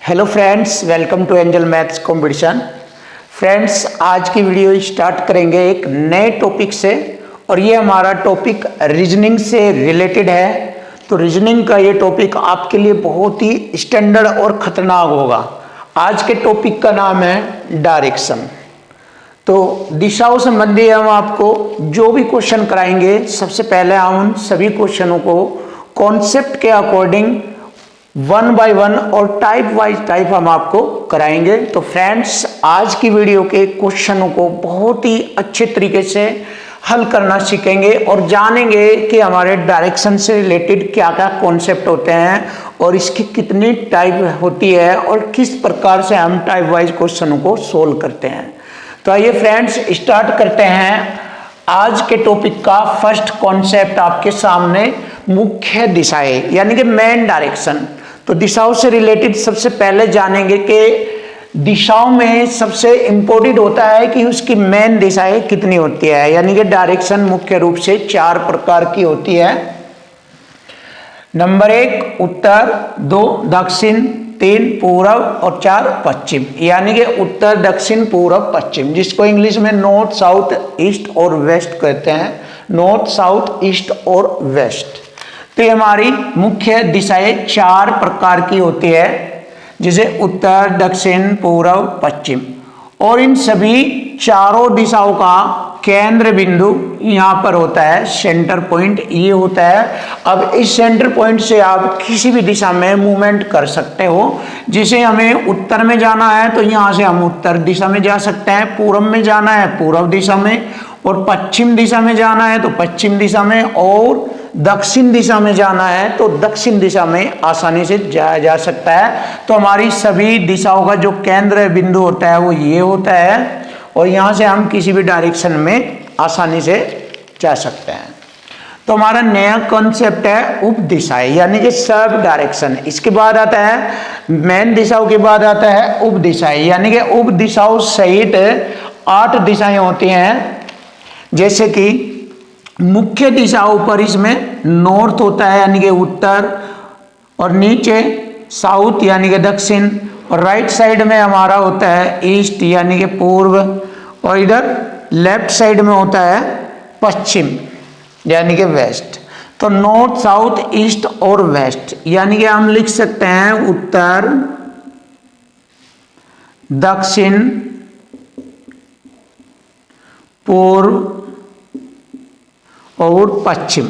Hello friends, welcome to Angel maths competition. Friends, आज की video start करेंगे एक नए टॉपिक से और ये हमारा टॉपिक रीजनिंग से रिलेटेड है। तो रीजनिंग का ये टॉपिक आपके लिए बहुत ही स्टैंडर्ड और ख़तरनाक होगा। आज के टॉपिक का नाम है डायरेक्शन। तो दिशाओं संबंधी हम आपको जो भी क्वेश्चन कराएंगे, सबसे पहले हम उन सभी क्वेश्चनों को कॉन्सेप्ट के अकॉर्डिंग वन बाय वन और टाइप वाइज टाइप हम आपको कराएंगे। तो फ्रेंड्स, आज की वीडियो के क्वेश्चनों को बहुत ही अच्छे तरीके से हल करना सीखेंगे और जानेंगे कि हमारे डायरेक्शन से रिलेटेड क्या क्या कॉन्सेप्ट होते हैं और इसकी कितनी टाइप होती है और किस प्रकार से हम टाइप वाइज क्वेश्चनों को सोल्व करते हैं। तो आइए फ्रेंड्स, स्टार्ट करते हैं आज के टॉपिक का। फर्स्ट कॉन्सेप्ट आपके सामने मुख्य दिशाएं यानी कि मेन डायरेक्शन। तो दिशाओं से रिलेटेड सबसे पहले जानेंगे कि दिशाओं में सबसे इंपॉर्टेंट होता है कि उसकी मेन दिशाएं कितनी होती है। यानी कि डायरेक्शन मुख्य रूप से 4 प्रकार की होती है। नंबर 1 उत्तर, 2 दक्षिण, 3 पूर्व और 4 पश्चिम। यानी कि उत्तर, दक्षिण, पूर्व, पश्चिम, जिसको इंग्लिश में नॉर्थ, साउथ, ईस्ट और वेस्ट कहते हैं। नॉर्थ, साउथ, ईस्ट और वेस्ट। तो ये हमारी मुख्य दिशाएं 4 प्रकार की होती है, जैसे उत्तर, दक्षिण, पूर्व, पश्चिम। और इन सभी चारों दिशाओं का केंद्र बिंदु यहाँ पर होता है, सेंटर पॉइंट ये होता है। अब इस सेंटर पॉइंट से आप किसी भी दिशा में मूवमेंट कर सकते हो। जैसे हमें उत्तर में जाना है तो यहाँ से हम उत्तर दिशा में जा सकते हैं, पूर्व में जाना है पूर्व दिशा में, और पश्चिम दिशा में जाना है तो पश्चिम दिशा में, और दक्षिण दिशा में जाना है तो दक्षिण दिशा में आसानी से जाया जा सकता है। तो हमारी सभी दिशाओं का जो केंद्र बिंदु होता है वो ये होता है, और यहाँ से हम किसी भी डायरेक्शन में आसानी से जा सकते हैं। तो हमारा नया कॉन्सेप्ट है उप दिशाएं यानी कि सब डायरेक्शन। इसके बाद आता है मेन दिशाओं के बाद आता है उप दिशाएं, यानी कि उप दिशाओं सहित 8 दिशाएं होती हैं। जैसे कि मुख्य दिशाओं पर इसमें नॉर्थ होता है यानी कि उत्तर, और नीचे साउथ यानी कि दक्षिण, और राइट साइड में हमारा होता है ईस्ट यानी कि पूर्व, और इधर लेफ्ट साइड में होता है पश्चिम यानी कि वेस्ट। तो नॉर्थ, साउथ, ईस्ट और वेस्ट, यानी कि हम लिख सकते हैं उत्तर, दक्षिण, पूर्व और पश्चिम।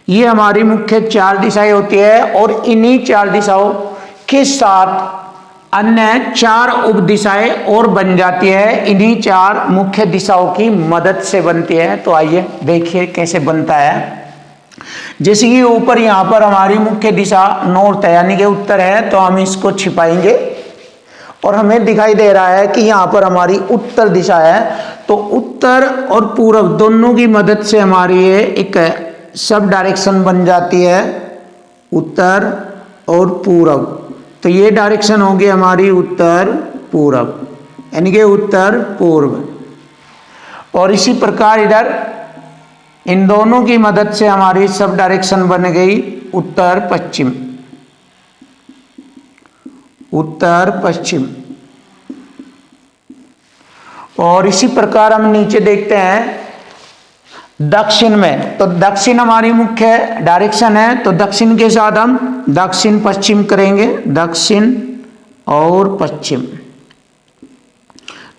ये हमारी मुख्य 4 दिशाएं होती है, और इन्हीं 4 दिशाओं के साथ अन्य 4 उप दिशाएं और बन जाती है। इन्हीं 4 मुख्य दिशाओं की मदद से बनती है। तो आइए देखिए कैसे बनता है। जैसे कि ऊपर यहाँ पर हमारी मुख्य दिशा नॉर्थ है यानी कि उत्तर है, तो हम इसको छिपाएंगे और हमें दिखाई दे रहा है कि यहाँ पर हमारी उत्तर दिशा है। तो उत्तर और पूर्व दोनों की मदद से हमारी ये एक सब डायरेक्शन बन जाती है, उत्तर और पूर्व। तो ये डायरेक्शन होगी हमारी उत्तर पूर्व यानी कि उत्तर पूर्व। और इसी प्रकार इधर इन दोनों की मदद से हमारी सब डायरेक्शन बन गई उत्तर पश्चिम, उत्तर पश्चिम। और इसी प्रकार हम नीचे देखते हैं दक्षिण में। तो दक्षिण हमारी मुख्य डायरेक्शन है, तो दक्षिण के साथ हम दक्षिण पश्चिम करेंगे, दक्षिण और पश्चिम।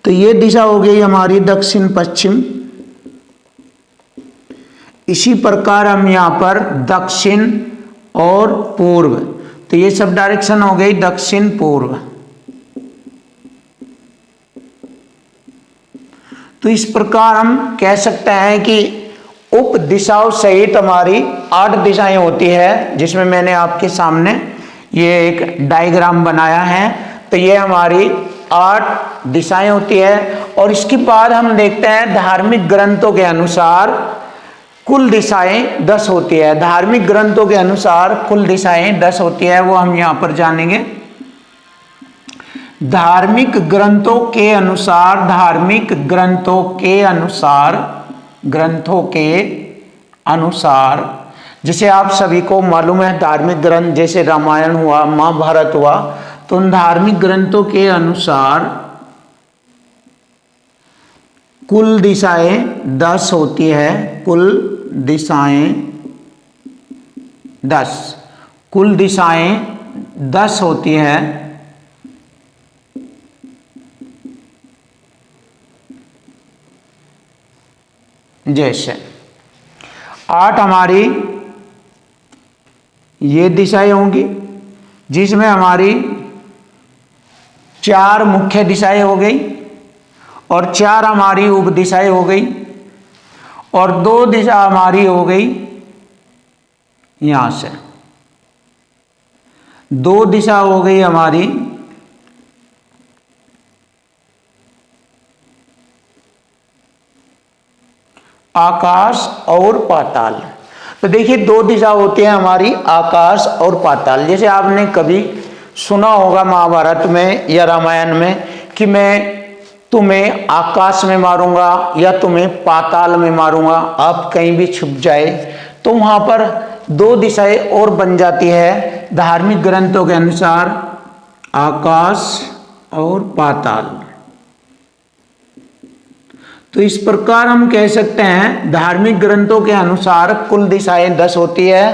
तो ये दिशा हो गई हमारी दक्षिण पश्चिम। इसी प्रकार हम यहाँ पर दक्षिण और पूर्व, तो ये सब डायरेक्शन हो गई दक्षिण पूर्व। तो इस प्रकार हम कह सकते हैं कि उप दिशाओं सहित हमारी 8 दिशाएं होती है, जिसमें मैंने आपके सामने ये एक डायग्राम बनाया है। तो ये हमारी 8 दिशाएं होती है। और इसके बाद हम देखते हैं धार्मिक ग्रंथों के अनुसार कुल दिशाएं 10 होती है। धार्मिक ग्रंथों के अनुसार कुल दिशाएं 10 होती है, वो हम यहाँ पर जानेंगे। धार्मिक ग्रंथों के अनुसार, धार्मिक ग्रंथों के अनुसार जैसे आप सभी को मालूम है धार्मिक ग्रंथ जैसे रामायण हुआ, महाभारत हुआ, तो उन धार्मिक ग्रंथों के अनुसार कुल दिशाएं 10 होती है। कुल दिशाएं 10, कुल दिशाएं 10 होती है। जैसे 8 हमारी ये दिशाएं होंगी, जिसमें हमारी 4 मुख्य दिशाएं हो गई और 4 हमारी उप दिशाएं हो गई और 2 दिशा हमारी हो गई यहां से, 2 दिशा हो गई हमारी आकाश और पाताल। तो देखिए 2 दिशा होती है हमारी आकाश और पाताल। जैसे आपने कभी सुना होगा महाभारत में या रामायण में कि मैं तुम्हें आकाश में मारूंगा या तुम्हें पाताल में मारूंगा, आप कहीं भी छुप जाए, तो वहां पर 2 दिशाएं और बन जाती है धार्मिक ग्रंथों के अनुसार, आकाश और पाताल। तो इस प्रकार हम कह सकते हैं धार्मिक ग्रंथों के अनुसार कुल दिशाएं 10 होती है,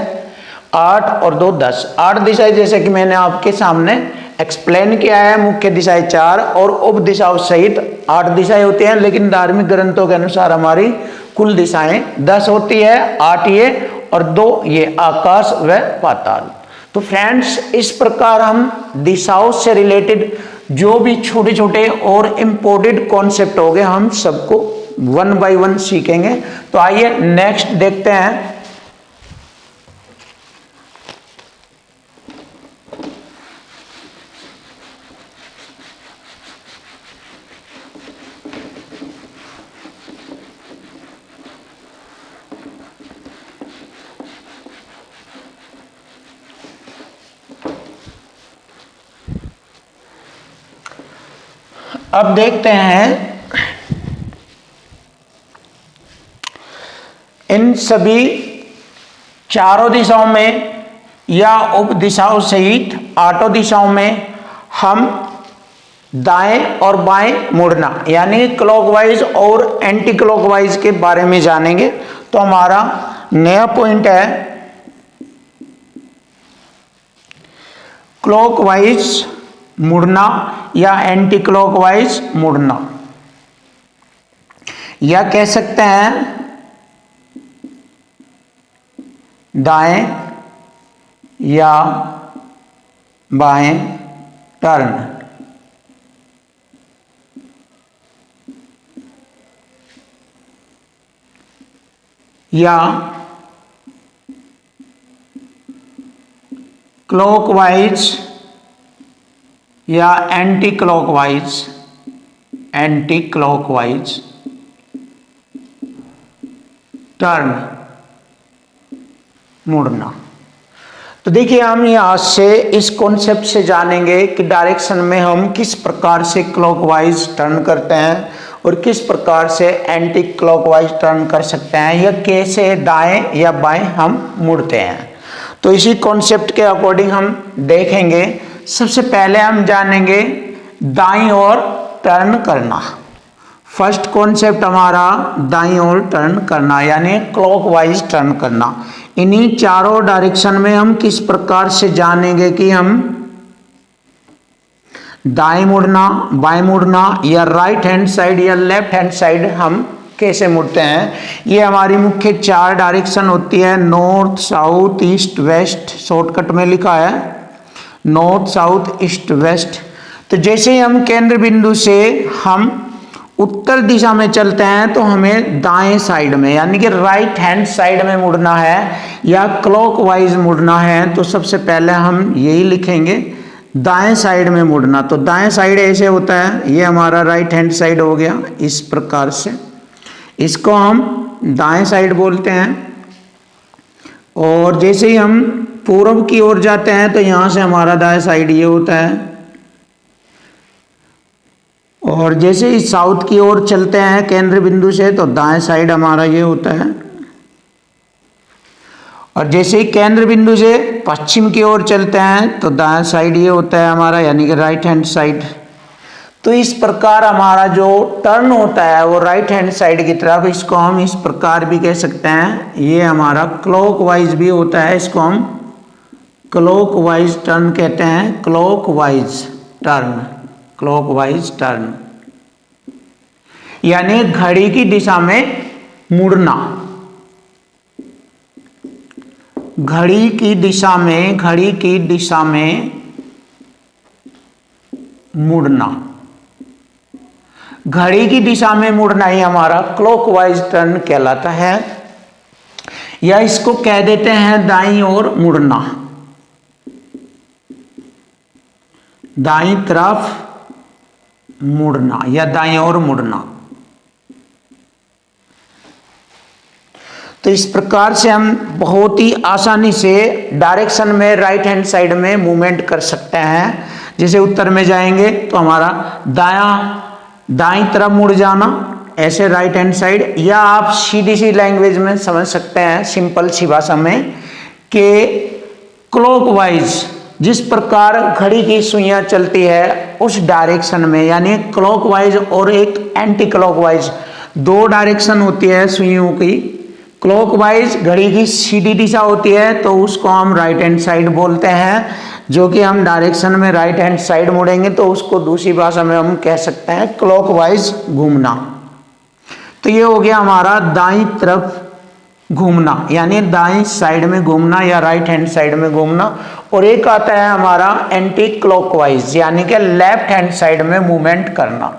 8 और 2 10। 8 दिशाएं जैसे कि मैंने आपके सामने एक्सप्लेन किया है, मुख्य दिशाएं 4 और उप दिशाओं सहित 8 दिशाएं होती हैं, लेकिन धार्मिक ग्रंथों के अनुसार हमारी कुल दिशाएं 10 होती है, 8 ये और 2 ये आकाश व पाताल। तो फ्रेंड्स इस प्रकार हम दिशाओं से रिलेटेड जो भी छोटे छोटे और इम्पोर्टेंट कॉन्सेप्ट हो गए हम सबको 1 बाय 1 सीखेंगे। तो आइए नेक्स्ट देखते हैं। अब देखते हैं इन सभी चारों दिशाओं में या उप दिशाओं सहित 8 दिशाओं में हम दाएं और बाएं मुड़ना यानी क्लॉकवाइज और एंटी क्लॉकवाइज के बारे में जानेंगे। तो हमारा नया पॉइंट है क्लॉकवाइज मुड़ना या एंटी क्लॉकवाइज मुड़ना, या कह सकते हैं दाएं या बाएं टर्न। या क्लॉकवाइज या anti clockwise, anti clockwise turn मुड़ना। तो देखिए हम यहां से इस कॉन्सेप्ट से जानेंगे कि डायरेक्शन में हम किस प्रकार से क्लॉकवाइज टर्न करते हैं और किस प्रकार से एंटी क्लॉकवाइज टर्न कर सकते हैं, या कैसे दाएं या बाएं हम मुड़ते हैं। तो इसी कॉन्सेप्ट के अकॉर्डिंग हम देखेंगे। सबसे पहले हम जानेंगे दाईं ओर टर्न करना। फर्स्ट कॉन्सेप्ट हमारा दाईं ओर टर्न करना यानी क्लॉकवाइज टर्न करना। इन्हीं चारों डायरेक्शन में हम किस प्रकार से जानेंगे कि हम दाएं मुड़ना, बाएं मुड़ना या राइट हैंड साइड या लेफ्ट हैंड साइड हम कैसे मुड़ते हैं। ये हमारी मुख्य 4 डायरेक्शन होती है, north, south, east, west. Shortcut में लिखा है नॉर्थ, साउथ, ईस्ट, वेस्ट। तो जैसे ही हम केंद्र बिंदु से हम उत्तर दिशा में चलते हैं तो हमें दाएं साइड में यानी कि राइट हैंड साइड में मुड़ना है या क्लॉकवाइज मुड़ना है। तो सबसे पहले हम यही लिखेंगे दाएं साइड में मुड़ना। तो दाएं साइड ऐसे होता है, ये हमारा राइट हैंड साइड हो गया इस प्रकार से, इसको हम दाएं साइड बोलते हैं। और जैसे ही हम पूर्व की ओर जाते हैं तो यहां से हमारा दाएं साइड ये होता है, और जैसे ही साउथ की ओर चलते हैं केंद्र बिंदु से तो दाएं साइड हमारा ये होता है। और जैसे ही केंद्र बिंदु से पश्चिम की ओर चलते हैं तो दायां साइड ये होता है हमारा, यानी कि राइट हैंड साइड। तो इस प्रकार हमारा जो टर्न होता है वो राइट हैंड साइड की तरफ, इसको हम इस प्रकार भी कह सकते हैं, ये हमारा क्लॉकवाइज भी होता है, इसको हम क्लॉकवाइज टर्न कहते हैं, क्लॉकवाइज टर्न, क्लॉकवाइज टर्न यानी घड़ी की दिशा में मुड़ना, घड़ी की दिशा में, घड़ी की दिशा में मुड़ना, घड़ी की दिशा में मुड़ना ही हमारा क्लॉकवाइज टर्न कहलाता है, या इसको कह देते हैं दाईं ओर मुड़ना, दाईं तरफ मुड़ना या दाईं ओर मुड़ना। तो इस प्रकार से हम बहुत ही आसानी से डायरेक्शन में राइट हैंड साइड में मूवमेंट कर सकते हैं। जैसे उत्तर में जाएंगे तो हमारा दाईं तरफ मुड़ जाना, ऐसे राइट हैंड साइड, या आप सीधी सी लैंग्वेज में समझ सकते हैं, सिंपल सी भाषा में, कि क्लॉकवाइज जिस प्रकार घड़ी की सुइयां चलती है उस डायरेक्शन में, यानी क्लॉकवाइज और एक एंटी क्लॉकवाइज, दो डायरेक्शन होती है सुइयों की। क्लॉकवाइज घड़ी की सीधी दिशा होती है तो उसको हम राइट हैंड साइड बोलते हैं, जो कि हम डायरेक्शन में राइट हैंड साइड मुड़ेंगे तो उसको दूसरी भाषा में हम कह सकते हैं क्लॉकवाइज घूमना। तो ये हो गया हमारा दाईं तरफ घूमना, यानी दाईं साइड में घूमना या राइट हैंड साइड में घूमना। और एक आता है हमारा एंटी क्लॉकवाइज, यानी कि लेफ्ट हैंड साइड में मूवमेंट करना।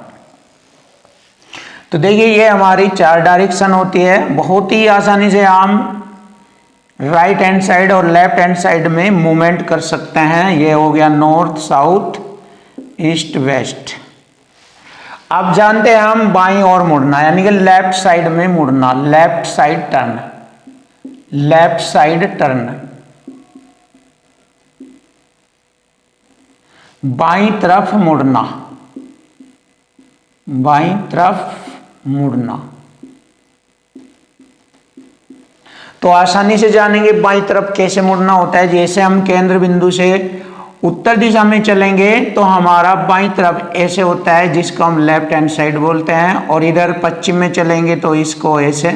तो देखिए ये हमारी 4 डायरेक्शन होती है, बहुत ही आसानी से हम राइट हैंड साइड और लेफ्ट हैंड साइड में मूवमेंट कर सकते हैं। ये हो गया नॉर्थ, साउथ, ईस्ट, वेस्ट। अब जानते हैं हम बाईं ओर मुड़ना, यानी कि लेफ्ट साइड में मुड़ना, left side turn, left side turn, बाईं तरफ मुड़ना, बाईं तरफ मुड़ना। तो आसानी से जानेंगे बाईं तरफ कैसे मुड़ना होता है। जैसे हम केंद्र बिंदु से उत्तर दिशा में चलेंगे तो हमारा बाईं तरफ ऐसे होता है, जिसको हम लेफ्ट हैंड साइड बोलते हैं, और इधर पश्चिम में चलेंगे तो इसको ऐसे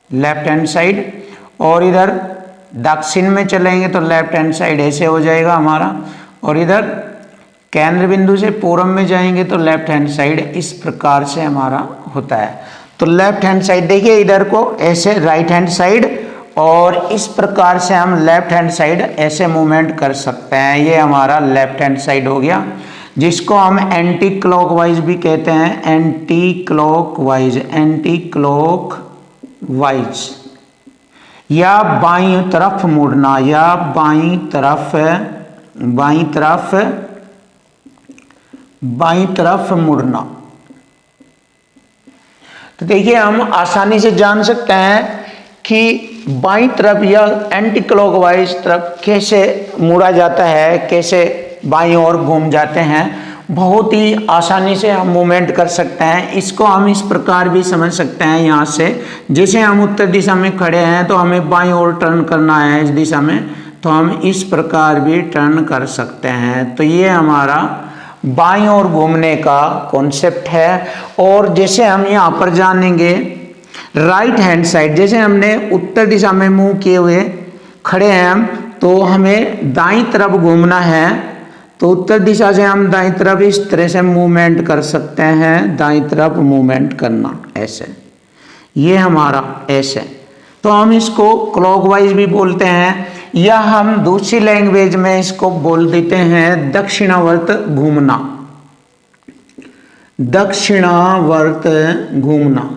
लेफ्ट हैंड साइड, और इधर दक्षिण में चलेंगे तो लेफ्ट हैंड साइड ऐसे हो जाएगा हमारा, और इधर केंद्र बिंदु से पूर्व में जाएंगे तो लेफ्ट हैंड साइड इस प्रकार से हमारा होता है। तो लेफ्ट हैंड साइड देखिए, इधर को ऐसे राइट हैंड साइड, और इस प्रकार से हम लेफ्ट हैंड साइड ऐसे मूवमेंट कर सकते हैं। ये हमारा लेफ्ट हैंड साइड हो गया, जिसको हम एंटी क्लॉकवाइज भी कहते हैं, एंटी क्लॉकवाइज, एंटी क्लॉकवाइज, या बाईं तरफ मुड़ना, या बाईं तरफ, बाईं तरफ, बाईं तरफ मुड़ना। तो देखिए हम आसानी से जान सकते हैं कि बाईं तरफ या एंटी क्लॉकवाइज तरफ कैसे मुड़ा जाता है, कैसे बाईं ओर घूम जाते हैं। बहुत ही आसानी से हम मूवमेंट कर सकते हैं। इसको हम इस प्रकार भी समझ सकते हैं, यहाँ से जैसे हम उत्तर दिशा में खड़े हैं तो हमें बाईं ओर टर्न करना है इस दिशा में, तो हम इस प्रकार भी टर्न कर सकते हैं। तो ये हमारा बाईं ओर घूमने का कॉन्सेप्ट है। और जैसे हम यहाँ पर जानेंगे राइट हैंड साइड, जैसे हमने उत्तर दिशा में मुंह किए हुए खड़े हैं हम, तो हमें दाईं तरफ घूमना है, तो उत्तर दिशा से हम दाईं तरफ इस तरह से मूवमेंट कर सकते हैं, दाईं तरफ मूवमेंट करना ऐसे, ये हमारा ऐसे। तो हम इसको क्लॉकवाइज भी बोलते हैं, या हम दूसरी लैंग्वेज में इसको बोल देते हैं दक्षिणावर्त घूमना, दक्षिणावर्त घूमना,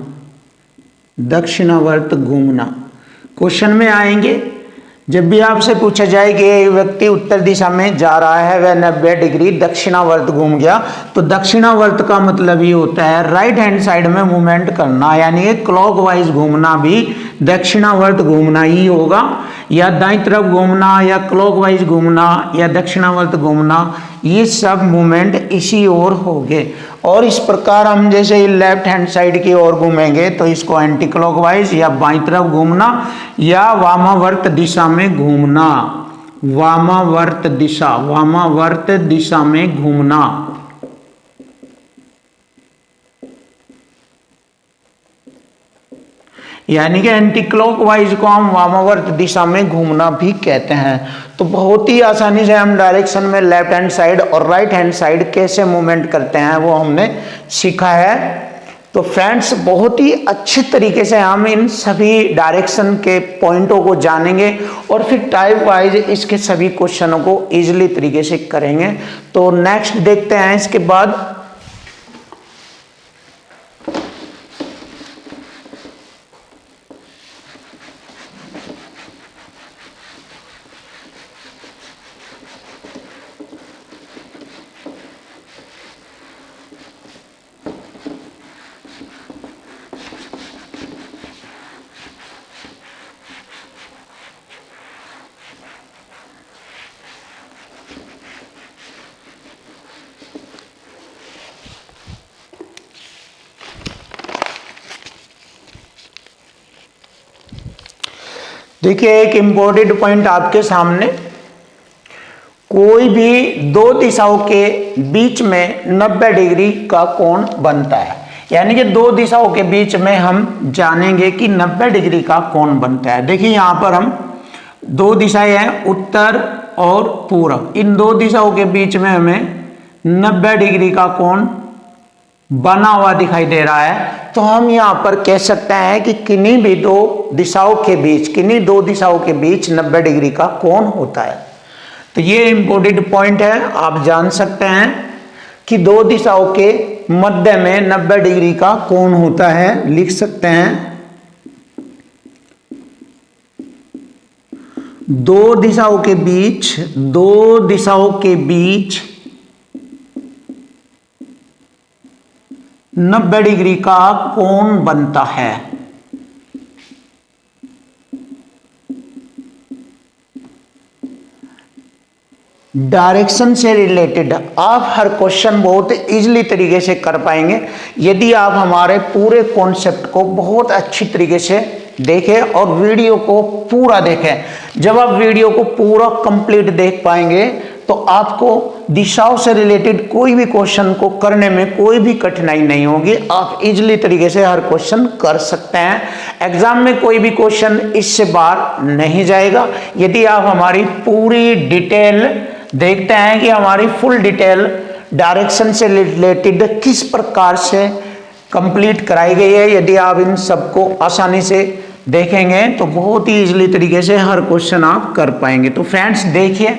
दक्षिणावर्त घूमना। क्वेश्चन में आएंगे, जब भी आपसे पूछा जाए कि एक व्यक्ति उत्तर दिशा में जा रहा है, वह 90 डिग्री दक्षिणावर्त घूम गया, तो दक्षिणावर्त का मतलब ये होता है राइट हैंड साइड में मूवमेंट करना, यानी क्लॉकवाइज घूमना भी दक्षिणावर्त घूमना ही होगा, या दाईं तरफ घूमना, या क्लॉकवाइज घूमना, या दक्षिणावर्त घूमना, ये सब मूवमेंट इसी ओर हो गए। और इस प्रकार हम जैसे लेफ्ट हैंड साइड की ओर घूमेंगे तो इसको एंटी क्लॉकवाइज या बाईं तरफ घूमना या वामावर्त दिशा में घूमना, वामावर्त दिशा में घूमना। यानी कि एंटी क्लॉकवाइज को हम वामावर्त दिशा में घूमना भी कहते हैं। तो बहुत ही आसानी से हम डायरेक्शन में लेफ्ट हैंड साइड और राइट हैंड साइड कैसे मूवमेंट करते हैं वो हमने सीखा है। तो फ्रेंड्स बहुत ही अच्छे तरीके से हम इन सभी डायरेक्शन के पॉइंटों को जानेंगे और फिर टाइप वाइज इसके सभी क्वेश्चनों को इजीली तरीके से करेंगे। तो नेक्स्ट देखते हैं इसके बाद। देखिए एक इंपॉर्टेंट पॉइंट आपके सामने, कोई भी दो दिशाओं के बीच में 90 डिग्री का कोण बनता है। यानी कि दो दिशाओं के बीच में हम जानेंगे कि 90 डिग्री का कोण बनता है। देखिए यहां पर हम दो दिशाएं हैं, उत्तर और पूर्व। इन दो दिशाओं के बीच में हमें 90 डिग्री का कोण बना हुआ दिखाई दे रहा है। तो हम यहां पर कह सकते हैं कि किन्हीं दो दिशाओं के बीच 90 डिग्री का कोण होता है। तो ये इंपॉर्टेंट पॉइंट है, आप जान सकते हैं कि दो दिशाओं के मध्य में 90 डिग्री का कोण होता है। लिख सकते हैं दो दिशाओं के बीच 90 डिग्री का कोण बनता है। डायरेक्शन से रिलेटेड आप हर क्वेश्चन बहुत इजीली तरीके से कर पाएंगे यदि आप हमारे पूरे कॉन्सेप्ट को बहुत अच्छी तरीके से देखें और वीडियो को पूरा देखें। जब आप वीडियो को पूरा कंप्लीट देख पाएंगे तो आपको दिशाओं से रिलेटेड कोई भी क्वेश्चन को करने में कोई भी कठिनाई नहीं होगी। आप इजीली तरीके से हर क्वेश्चन कर सकते हैं। एग्जाम में कोई भी क्वेश्चन इससे बाहर नहीं जाएगा यदि आप हमारी पूरी डिटेल देखते हैं कि हमारी फुल डिटेल डायरेक्शन से रिलेटेड किस प्रकार से कंप्लीट कराई गई है। यदि आप इन सबको आसानी से देखेंगे तो बहुत ही इजीली तरीके से हर क्वेश्चन आप कर पाएंगे। तो फ्रेंड्स देखिए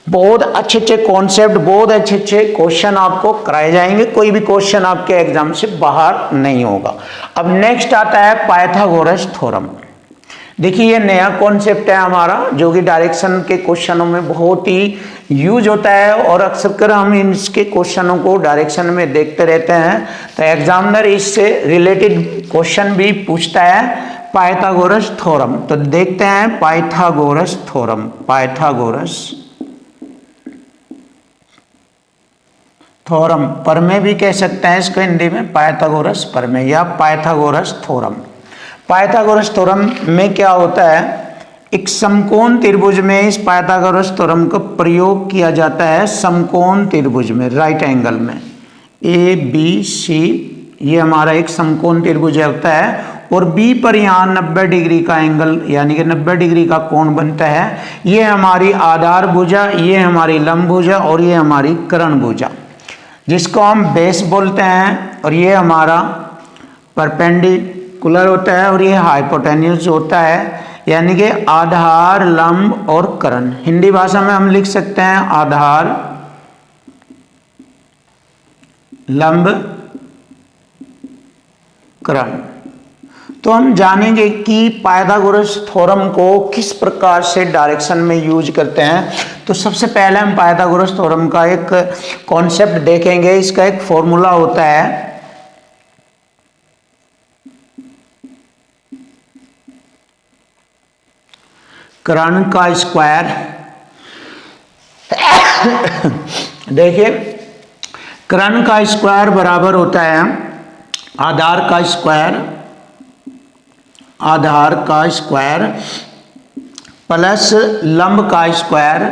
बहुत अच्छे कॉन्सेप्ट, बहुत अच्छे क्वेश्चन आपको कराए जाएंगे। कोई भी क्वेश्चन आपके एग्जाम से बाहर नहीं होगा। अब नेक्स्ट आता है पाइथागोरस थ्योरम। देखिए ये नया कॉन्सेप्ट है हमारा जो कि डायरेक्शन के क्वेश्चनों में बहुत ही यूज होता है और अक्सर हम इसके क्वेश्चनों को डायरेक्शन में देखते रहते हैं। तो एग्जामिनर इससे रिलेटेड क्वेश्चन भी पूछता है पाइथागोरस थ्योरम। तो देखते हैं पाइथागोरस थ्योरम। थ्योरम प्रमेय भी कह सकते हैं इसको हिंदी में, पाइथागोरस प्रमेय या पाइथागोरस थ्योरम। पाइथागोरस थ्योरम में क्या होता है, एक समकोण त्रिभुज में इस पाइथागोरस थ्योरम का प्रयोग किया जाता है। समकोण त्रिभुज में, राइट एंगल में, ए बी सी, ये हमारा एक समकोण त्रिभुज होता है और बी पर यहाँ 90 डिग्री का एंगल यानी कि 90 डिग्री का कोण बनता है। ये हमारी आधार भुजा, ये हमारी लंब भुजा और ये हमारी कर्ण भुजा जिसको हम बेस बोलते हैं, और ये हमारा परपेंडिकुलर होता है और ये हाइपोटेन्यूज होता है। यानी कि आधार, लंब और कर्ण। हिंदी भाषा में हम लिख सकते हैं आधार, लंब, कर्ण। तो हम जानेंगे कि पाइथागोरस थ्योरम को किस प्रकार से डायरेक्शन में यूज करते हैं। तो सबसे पहले हम पाइथागोरस थ्योरम का एक कॉन्सेप्ट देखेंगे। इसका एक फॉर्मूला होता है कर्ण का स्क्वायर। देखिए कर्ण का स्क्वायर बराबर होता है आधार का स्क्वायर प्लस लंब का स्क्वायर।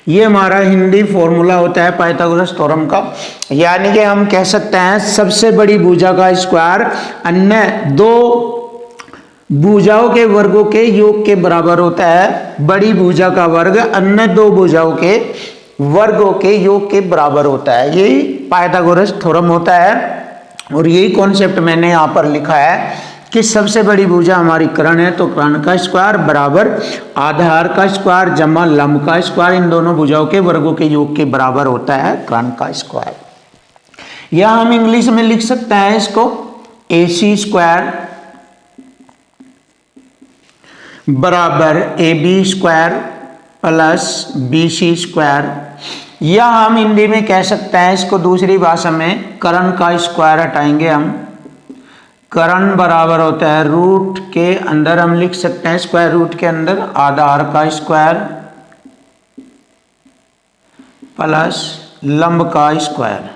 ये हमारा हिंदी फॉर्मूला होता है पाइथागोरस थ्योरम का। यानी कि हम कह सकते हैं सबसे बड़ी भुजा का स्क्वायर अन्य दो भुजाओं के वर्गों के योग के बराबर होता है। बड़ी भुजा का वर्ग अन्य दो भुजाओं के वर्गों के योग के बराबर होता है। यही पाइथागोरस थ्योरम होता है और यही कॉन्सेप्ट मैंने यहाँ पर लिखा है कि सबसे बड़ी भुजा हमारी कर्ण है तो कर्ण का स्क्वायर बराबर आधार का स्क्वायर जमा लंब का स्क्वायर, इन दोनों भुजाओं के वर्गों के योग के बराबर होता है कर्ण का स्क्वायर। या हम इंग्लिश में लिख सकते हैं इसको AC स्क्वायर बराबर AB square plus BC square. या हम हिंदी में कह सकते हैं इसको दूसरी भाषा में कर्ण का स्क्वायर हटाएंगे हम, कर्ण बराबर होता है रूट के अंदर हम लिख सकते हैं स्क्वायर रूट के अंदर आधार का स्क्वायर प्लस लंब का स्क्वायर।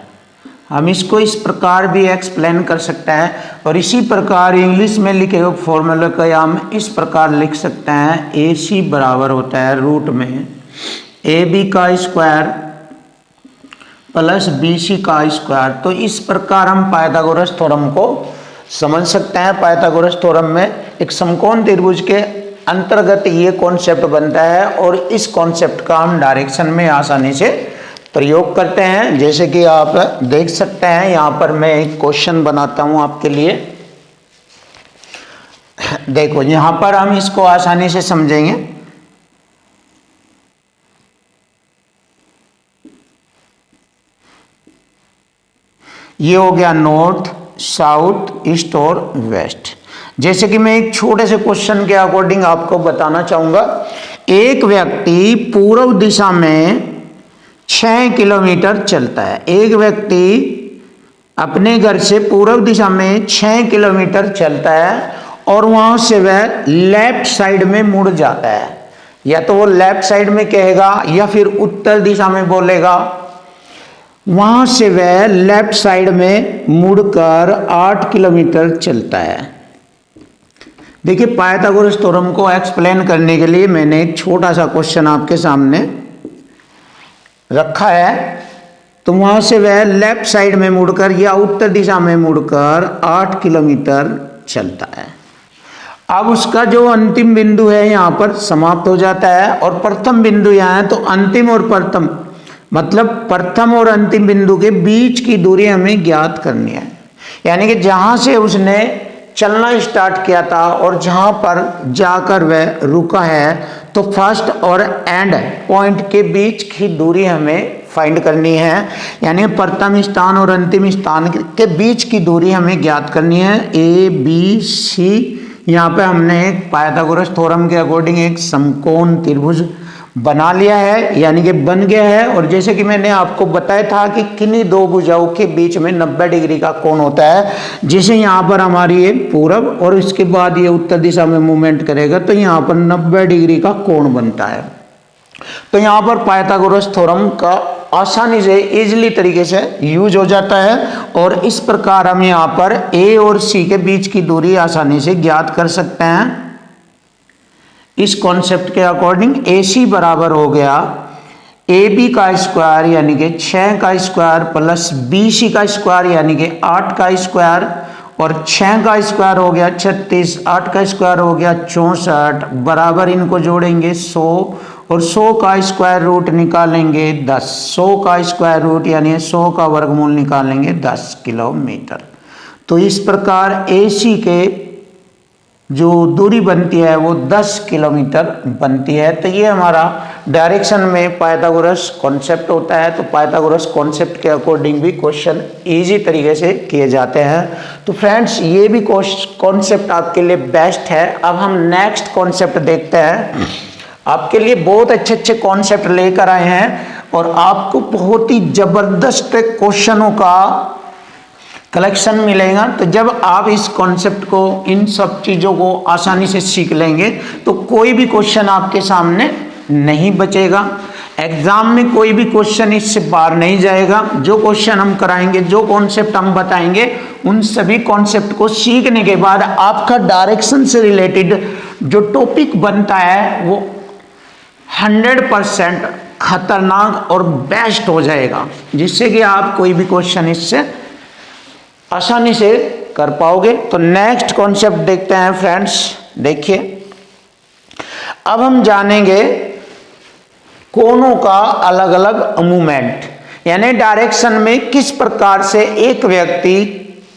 हम इसको इस प्रकार भी एक्सप्लेन कर सकते हैं और इसी प्रकार इंग्लिश में लिखे हुए फॉर्मूले को हम इस प्रकार लिख सकते हैं AC बराबर होता है रूट में AB का स्क्वायर प्लस BC का स्क्वायर। तो इस प्रकार हम पाइथागोरस थ्योरम को समझ सकते हैं। पाइथागोरस थ्योरम में एक समकोण त्रिभुज के अंतर्गत ये कॉन्सेप्ट बनता है और इस कॉन्सेप्ट का हम डायरेक्शन में आसानी से प्रयोग करते हैं। जैसे कि आप देख सकते हैं यहाँ पर मैं एक क्वेश्चन बनाता हूँ आपके लिए। देखो यहाँ पर हम इसको आसानी से समझेंगे। ये हो गया नॉर्थ साउथ ईस्ट और वेस्ट। जैसे कि मैं एक छोटे से क्वेश्चन के अकॉर्डिंग आपको बताना चाहूंगा। एक व्यक्ति पूर्व दिशा में 6 किलोमीटर चलता है। एक व्यक्ति अपने घर से पूर्व दिशा में 6 किलोमीटर चलता है और वहां से वह लेफ्ट साइड में मुड़ जाता है। या तो वो लेफ्ट साइड में कहेगा या फिर उत्तर दिशा में बोलेगा। वहां से वह लेफ्ट साइड में मुड़कर 8 किलोमीटर चलता है। देखिए पाइथागोरस थ्योरम को एक्सप्लेन करने के लिए मैंने एक छोटा सा क्वेश्चन आपके सामने रखा है। तो वहां से वह लेफ्ट साइड में मुड़कर या उत्तर दिशा में मुड़कर 8 किलोमीटर चलता है। अब उसका जो अंतिम बिंदु है यहाँ पर समाप्त हो जाता है और प्रथम बिंदु यहाँ है। तो अंतिम और प्रथम मतलब प्रथम और अंतिम बिंदु के बीच की दूरी हमें ज्ञात करनी है। यानी कि जहां से उसने चलना स्टार्ट किया था और जहां पर जाकर वह रुका है तो फर्स्ट और एंड पॉइंट के बीच की दूरी हमें फाइंड करनी है। यानी प्रथम स्थान और अंतिम स्थान के बीच की दूरी हमें ज्ञात करनी है। ABC यहाँ पे हमने एक पाइथागोरस थ्योरम के अकॉर्डिंग एक समकोण त्रिभुज बना लिया है, यानी कि बन गया है। और जैसे कि मैंने आपको बताया था कि किन्हीं दो भुजाओं के बीच में 90 डिग्री का कोण होता है, जिसे यहाँ पर हमारी ये पूरब और इसके बाद ये उत्तर दिशा में मूवमेंट करेगा तो यहाँ पर 90 डिग्री का कोण बनता है। तो यहाँ पर पाइथागोरस थ्योरम का आसानी से इजीली तरीके से यूज हो जाता है और इस प्रकार हम यहाँ पर A और C के बीच की दूरी आसानी से ज्ञात कर सकते हैं। इस कॉन्सेप्ट के अकॉर्डिंग AC बराबर हो गया AB का स्क्वायर यानी कि 6 का स्क्वायर प्लस BC का स्क्वायर यानी कि 8 का स्क्वायर और 6 का स्क्वायर हो गया 36, 8 का स्क्वायर हो गया 64 बराबर इनको जोड़ेंगे 100 और 100 का स्क्वायर रूट निकालेंगे 10। 100 का स्क्वायर रूट यानी 100 का वर्गमूल निकालेंगे 10 किलोमीटर। तो इस प्रकार AC के जो दूरी बनती है वो 10 किलोमीटर बनती है। तो ये हमारा डायरेक्शन में पाइथागोरस कॉन्सेप्ट होता है। तो पाइथागोरस कॉन्सेप्ट के अकॉर्डिंग भी क्वेश्चन इजी तरीके से किए जाते हैं। तो फ्रेंड्स ये भी कॉन्सेप्ट आपके लिए बेस्ट है। अब हम नेक्स्ट कॉन्सेप्ट देखते हैं। आपके लिए बहुत अच्छे अच्छे कॉन्सेप्ट लेकर आए हैं और आपको बहुत ही जबरदस्त क्वेश्चनों का कलेक्शन मिलेगा। तो जब आप इस कॉन्सेप्ट को इन सब चीज़ों को आसानी से सीख लेंगे तो कोई भी क्वेश्चन आपके सामने नहीं बचेगा। एग्जाम में कोई भी क्वेश्चन इससे बाहर नहीं जाएगा। जो क्वेश्चन हम कराएंगे, जो कॉन्सेप्ट हम बताएंगे, उन सभी कॉन्सेप्ट को सीखने के बाद आपका डायरेक्शन से रिलेटेड जो टॉपिक बनता है वो 100% खतरनाक और बेस्ट हो जाएगा, जिससे कि आप कोई भी क्वेश्चन इससे आसानी से कर पाओगे। तो नेक्स्ट कॉन्सेप्ट देखते हैं फ्रेंड्स। देखिए, अब हम जानेंगे कोनों का अलग अलग मूवमेंट, यानी डायरेक्शन में किस प्रकार से एक व्यक्ति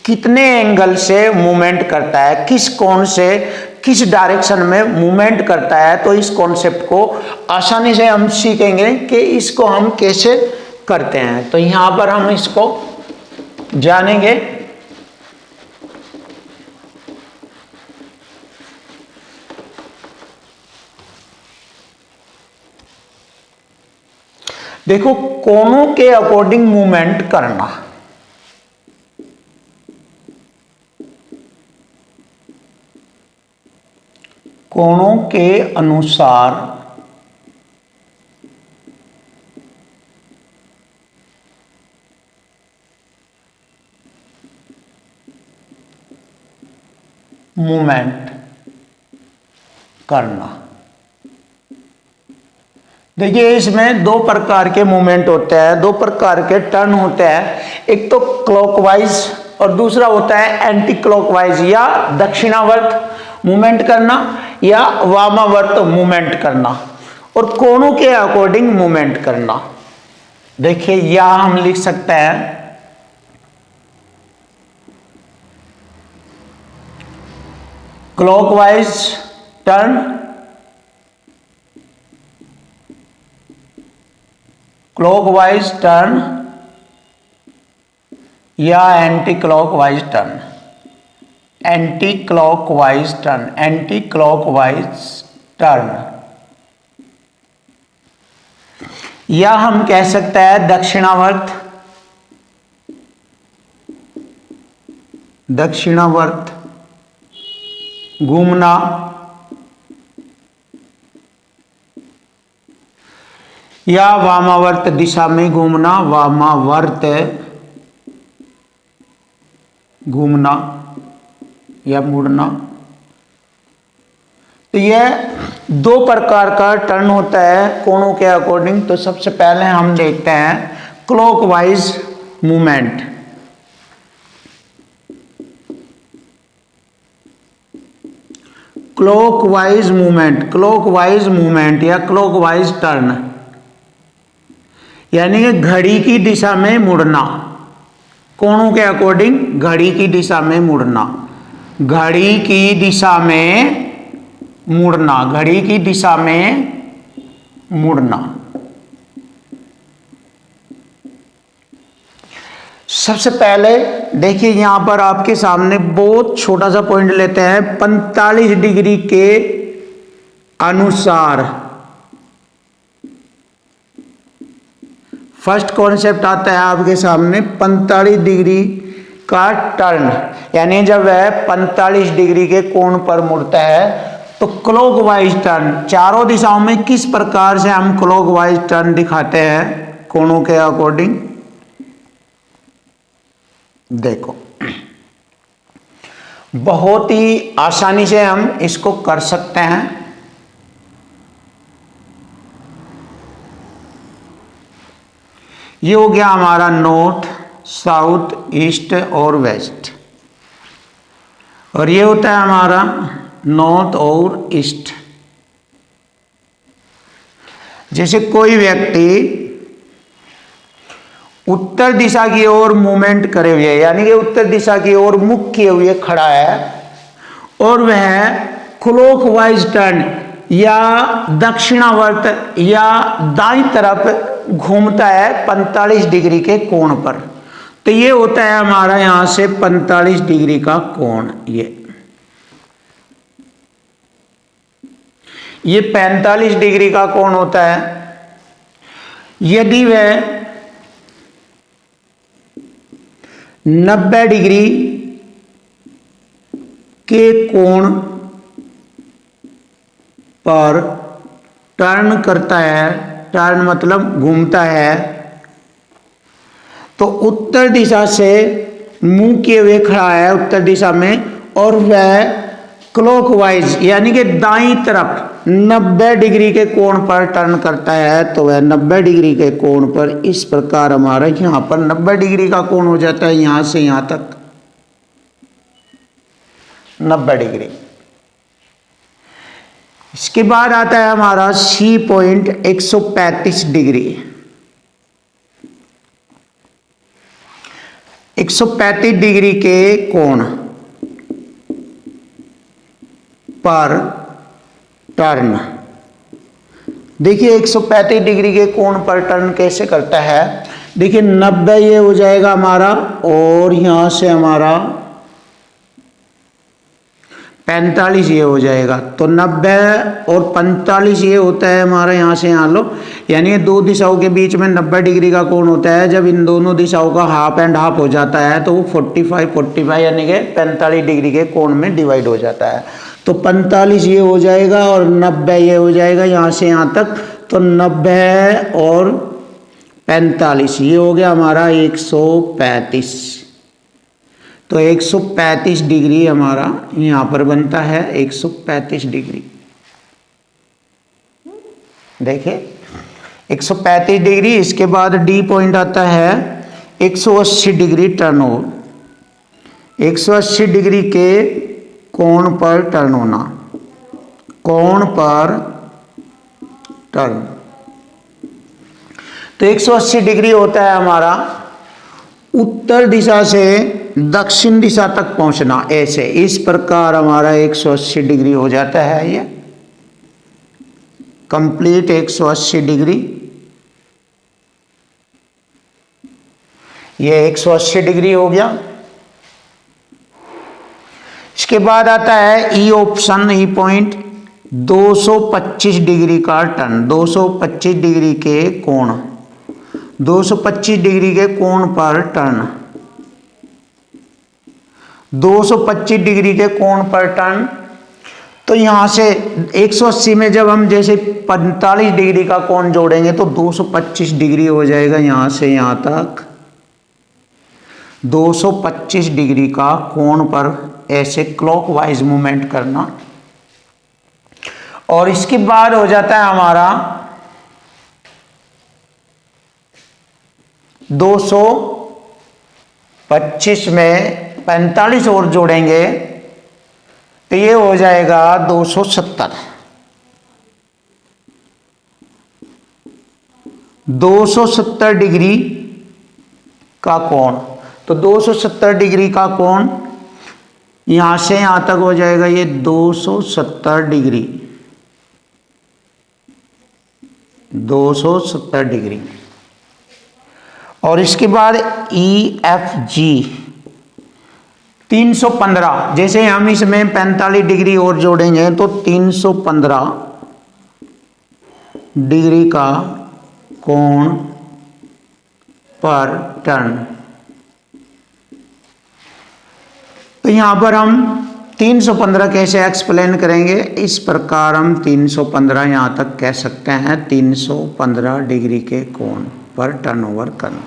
कितने एंगल से मूवमेंट करता है, किस कोण से किस डायरेक्शन में मूवमेंट करता है। तो इस कॉन्सेप्ट को आसानी से हम सीखेंगे कि इसको हम कैसे करते हैं। तो यहां पर हम इसको जानेंगे। देखो, कोनों के अकॉर्डिंग मूवमेंट करना। कोणों के अनुसार मूवमेंट करना। देखिए, इसमें दो प्रकार के मूवमेंट होते हैं, दो प्रकार के टर्न होते हैं। एक तो क्लॉकवाइज और दूसरा होता है एंटी क्लॉकवाइज, या दक्षिणावर्त मूवमेंट करना या वामावर्त मूवमेंट करना, और कोणों के अकॉर्डिंग मूवमेंट करना। देखिए, यह हम लिख सकते हैं क्लॉकवाइज टर्न, क्लॉकवाइज टर्न या anti clockwise turn. Anti clockwise turn, anti clockwise turn, या हम कह सकते हैं दक्षिणावर्त, दक्षिणावर्त घूमना, या वामावर्त दिशा में घूमना, वामावर्त घूमना या मुड़ना। तो यह दो प्रकार का टर्न होता है कोणों के अकॉर्डिंग। तो सबसे पहले हम देखते हैं clockwise movement. Clockwise movement, clockwise movement या क्लॉकवाइज टर्न, यानी कि घड़ी की दिशा में मुड़ना। कोणों के अकॉर्डिंग घड़ी की दिशा में मुड़ना, घड़ी की दिशा में मुड़ना, घड़ी की दिशा में मुड़ना। सबसे पहले देखिए, यहां पर आपके सामने बहुत छोटा सा पॉइंट लेते हैं। 45 डिग्री के अनुसार फर्स्ट कॉन्सेप्ट आता है आपके सामने 45 डिग्री का टर्न, यानी जब वह 45 डिग्री के कोण पर मुड़ता है तो क्लॉकवाइज टर्न। चारों दिशाओं में किस प्रकार से हम क्लॉकवाइज टर्न दिखाते हैं कोणों के अकॉर्डिंग, देखो बहुत ही आसानी से हम इसको कर सकते हैं। ये हो गया हमारा नॉर्थ, साउथ, ईस्ट और वेस्ट, और ये होता है हमारा नॉर्थ और ईस्ट। जैसे कोई व्यक्ति उत्तर दिशा की ओर मूवमेंट करे हुए, यानी कि उत्तर दिशा की ओर मुख किए हुए खड़ा है, और वह क्लॉकवाइज टर्न या दक्षिणावर्त या दाईं तरफ घूमता है 45 डिग्री के कोण पर। तो ये होता है हमारा यहां से 45 डिग्री का कोण। ये 45 डिग्री का कोण होता है। यदि वह 90 डिग्री के कोण पर टर्न करता है टर्न मतलब घूमता है, तो उत्तर दिशा से मुंह किए हुए खड़ा है उत्तर दिशा में, और वह क्लॉकवाइज यानी कि दाईं तरफ 90 डिग्री के कोण पर टर्न करता है। तो वह 90 डिग्री के कोण पर इस प्रकार हमारा यहाँ पर 90 डिग्री का कोण हो जाता है, यहाँ से यहाँ तक 90 डिग्री। इसके बाद आता है हमारा सी पॉइंट 135 डिग्री। 135 डिग्री के कोण पर टर्न। देखिए 135 डिग्री के कोण पर टर्न कैसे करता है। देखिए 90 ये हो जाएगा हमारा, और यहां से हमारा 45 ये हो जाएगा। तो 90 और 45 ये होता है हमारा, यहाँ से यहाँ लो, यानी दो दिशाओं के बीच में 90 डिग्री का कोण होता है। जब इन दोनों दिशाओं का हाफ एंड हाफ हो जाता है तो वो 45 यानी कि 45 डिग्री के कोण में डिवाइड हो जाता है। तो 45 ये हो जाएगा और 90 ये हो जाएगा यहाँ से यहाँ तक। तो 90 और 45 ये हो गया हमारा 135। तो 135 डिग्री हमारा यहाँ पर बनता है, 135 डिग्री। देखिए 135 डिग्री। इसके बाद डी पॉइंट आता है 180 डिग्री टर्न ओवर। 180 डिग्री के कोण पर टर्न होना, कोण पर टर्न। तो 180 डिग्री होता है हमारा उत्तर दिशा से दक्षिण दिशा तक पहुंचना। ऐसे इस प्रकार हमारा 180 डिग्री हो जाता है ये कंप्लीट 180 डिग्री। ये 180 डिग्री हो गया। इसके बाद आता है ई ऑप्शन, ई पॉइंट 225 डिग्री का टर्न। 225 डिग्री के कोण, 225 डिग्री के कोण पर टर्न। 225 डिग्री के कोण पर टर्न। तो यहां से 180 में जब हम जैसे 45 डिग्री का कोण जोड़ेंगे तो 225 डिग्री हो जाएगा यहां से यहां तक। 225 डिग्री का कोण पर ऐसे क्लॉकवाइज मूवमेंट करना। और इसके बाद हो जाता है हमारा 225 में 45 और जोड़ेंगे तो ये हो जाएगा 270। 270 डिग्री का कोण। तो 270 डिग्री का कोण यहां से यहां तक हो जाएगा ये 270 डिग्री। 270 डिग्री। और इसके बाद ई एफ जी 315। जैसे हम इसमें 45 डिग्री और जोड़ेंगे तो 315 डिग्री का कोण पर टर्न। तो यहां पर हम 315 कैसे एक्सप्लेन करेंगे, इस प्रकार हम 315 यहां तक कह सकते हैं। 315 डिग्री के कोण पर टर्नओवर करना।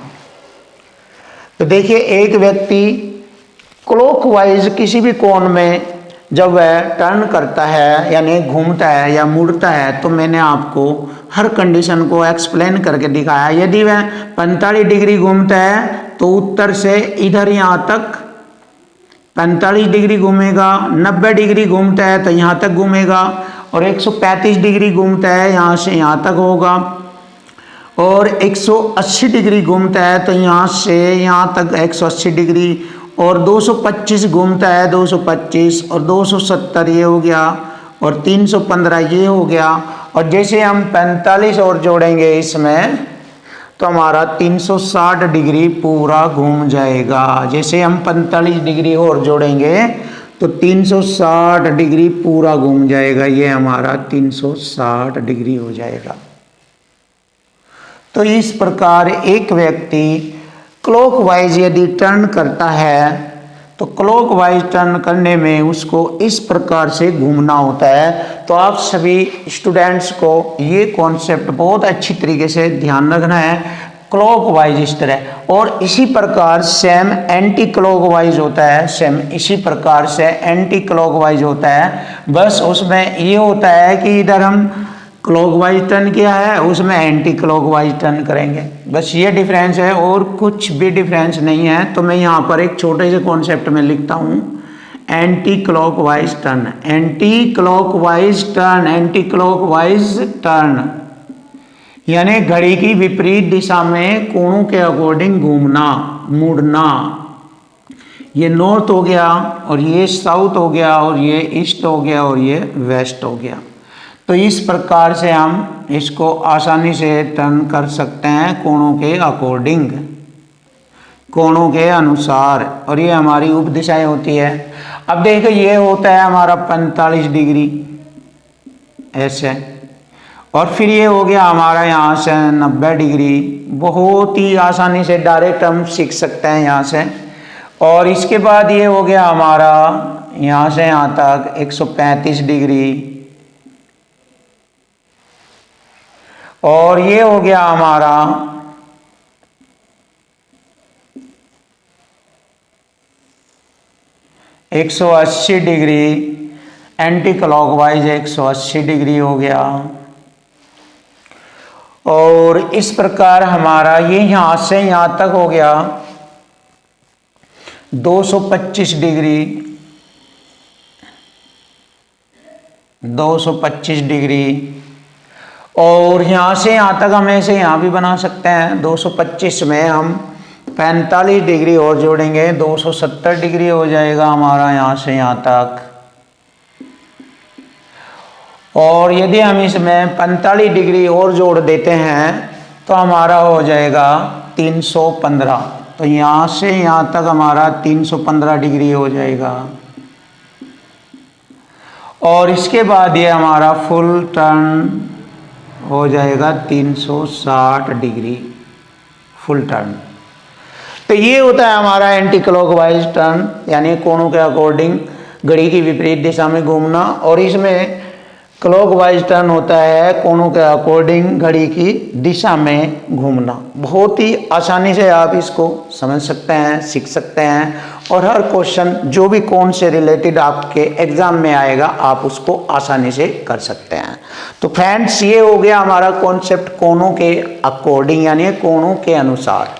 तो देखिए एक व्यक्ति क्लॉकवाइज किसी भी कोण में जब वह टर्न करता है यानी घूमता है या मुड़ता है, तो मैंने आपको हर कंडीशन को एक्सप्लेन करके दिखाया। यदि वह 45 डिग्री घूमता है तो उत्तर से इधर यहाँ तक 45 डिग्री घूमेगा, 90 डिग्री घूमता है तो यहाँ तक घूमेगा, और 135 डिग्री घूमता है यहाँ से यहाँ तक होगा, और 180 डिग्री घूमता है तो यहाँ से यहाँ तक 180 डिग्री, और 225 घूमता है 225, और 270 ये हो गया, और 315 ये हो गया। और जैसे हम 45 और जोड़ेंगे इसमें तो हमारा 360 डिग्री पूरा घूम जाएगा। जैसे हम 45 डिग्री और जोड़ेंगे तो 360 डिग्री पूरा घूम जाएगा। ये हमारा 360 डिग्री हो जाएगा। तो इस प्रकार एक व्यक्ति क्लॉकवाइज यदि टर्न करता है तो तो क्लॉकवाइज टर्न करने में उसको इस प्रकार से घूमना होता है। तो आप सभी स्टूडेंट्स को ये कॉन्सेप्ट बहुत अच्छी तरीके से ध्यान रखना है, क्लॉकवाइज इस तरह। और इसी प्रकार सेम एंटी क्लॉकवाइज होता है, सेम इसी प्रकार से एंटी क्लॉकवाइज होता है। बस उसमें ये होता है कि इधर हम क्लॉकवाइज टर्न किया है, उसमें एंटी क्लॉकवाइज टर्न करेंगे, बस ये डिफरेंस है और कुछ भी डिफरेंस नहीं है। तो मैं यहाँ पर एक छोटे से कॉन्सेप्ट में लिखता हूँ anti clockwise turn, anti clockwise turn, anti clockwise turn यानी घड़ी की विपरीत दिशा में कोणों के अकॉर्डिंग घूमना, मुड़ना। ये नॉर्थ हो गया और ये साउथ हो गया और ये ईस्ट हो गया और ये वेस्ट हो गया। तो इस प्रकार से हम इसको आसानी से टर्न कर सकते हैं कोणों के अकॉर्डिंग, कोणों के अनुसार। और ये हमारी उपदिशाएं होती है। अब देखो ये होता है हमारा 45 डिग्री ऐसे, और फिर ये हो गया हमारा यहाँ से 90 डिग्री। बहुत ही आसानी से डायरेक्ट हम सीख सकते हैं यहाँ से। और इसके बाद ये हो गया हमारा यहाँ से यहाँ तक 135 डिग्री, और ये हो गया हमारा 180 डिग्री, एंटी क्लॉकवाइज 180 डिग्री हो गया। और इस प्रकार हमारा ये यहां से यहां तक हो गया 225 डिग्री, 225 डिग्री। और यहाँ से यहाँ तक हम ऐसे यहाँ भी बना सकते हैं। 225 में हम 45 डिग्री और जोड़ेंगे, 270 डिग्री हो जाएगा हमारा यहाँ से यहाँ तक। और यदि हम इसमें 45 डिग्री और जोड़ देते हैं तो हमारा हो जाएगा 315। तो यहाँ से यहाँ तक हमारा 315 डिग्री हो जाएगा। और इसके बाद ये हमारा फुल टर्न हो जाएगा 360 डिग्री, फुल टर्न। तो ये होता है हमारा एंटी क्लॉकवाइज टर्न, यानी कोणों के अकॉर्डिंग घड़ी की विपरीत दिशा में घूमना। और इसमें क्लॉकवाइज टर्न होता है कोणों के अकॉर्डिंग घड़ी की दिशा में घूमना। बहुत ही आसानी से आप इसको समझ सकते हैं, सीख सकते हैं। और हर क्वेश्चन जो भी कोण से रिलेटेड आपके एग्जाम में आएगा आप उसको आसानी से कर सकते हैं। तो फ्रेंड्स ये हो गया हमारा कॉन्सेप्ट कोणों के अकॉर्डिंग यानी कोणों के अनुसार।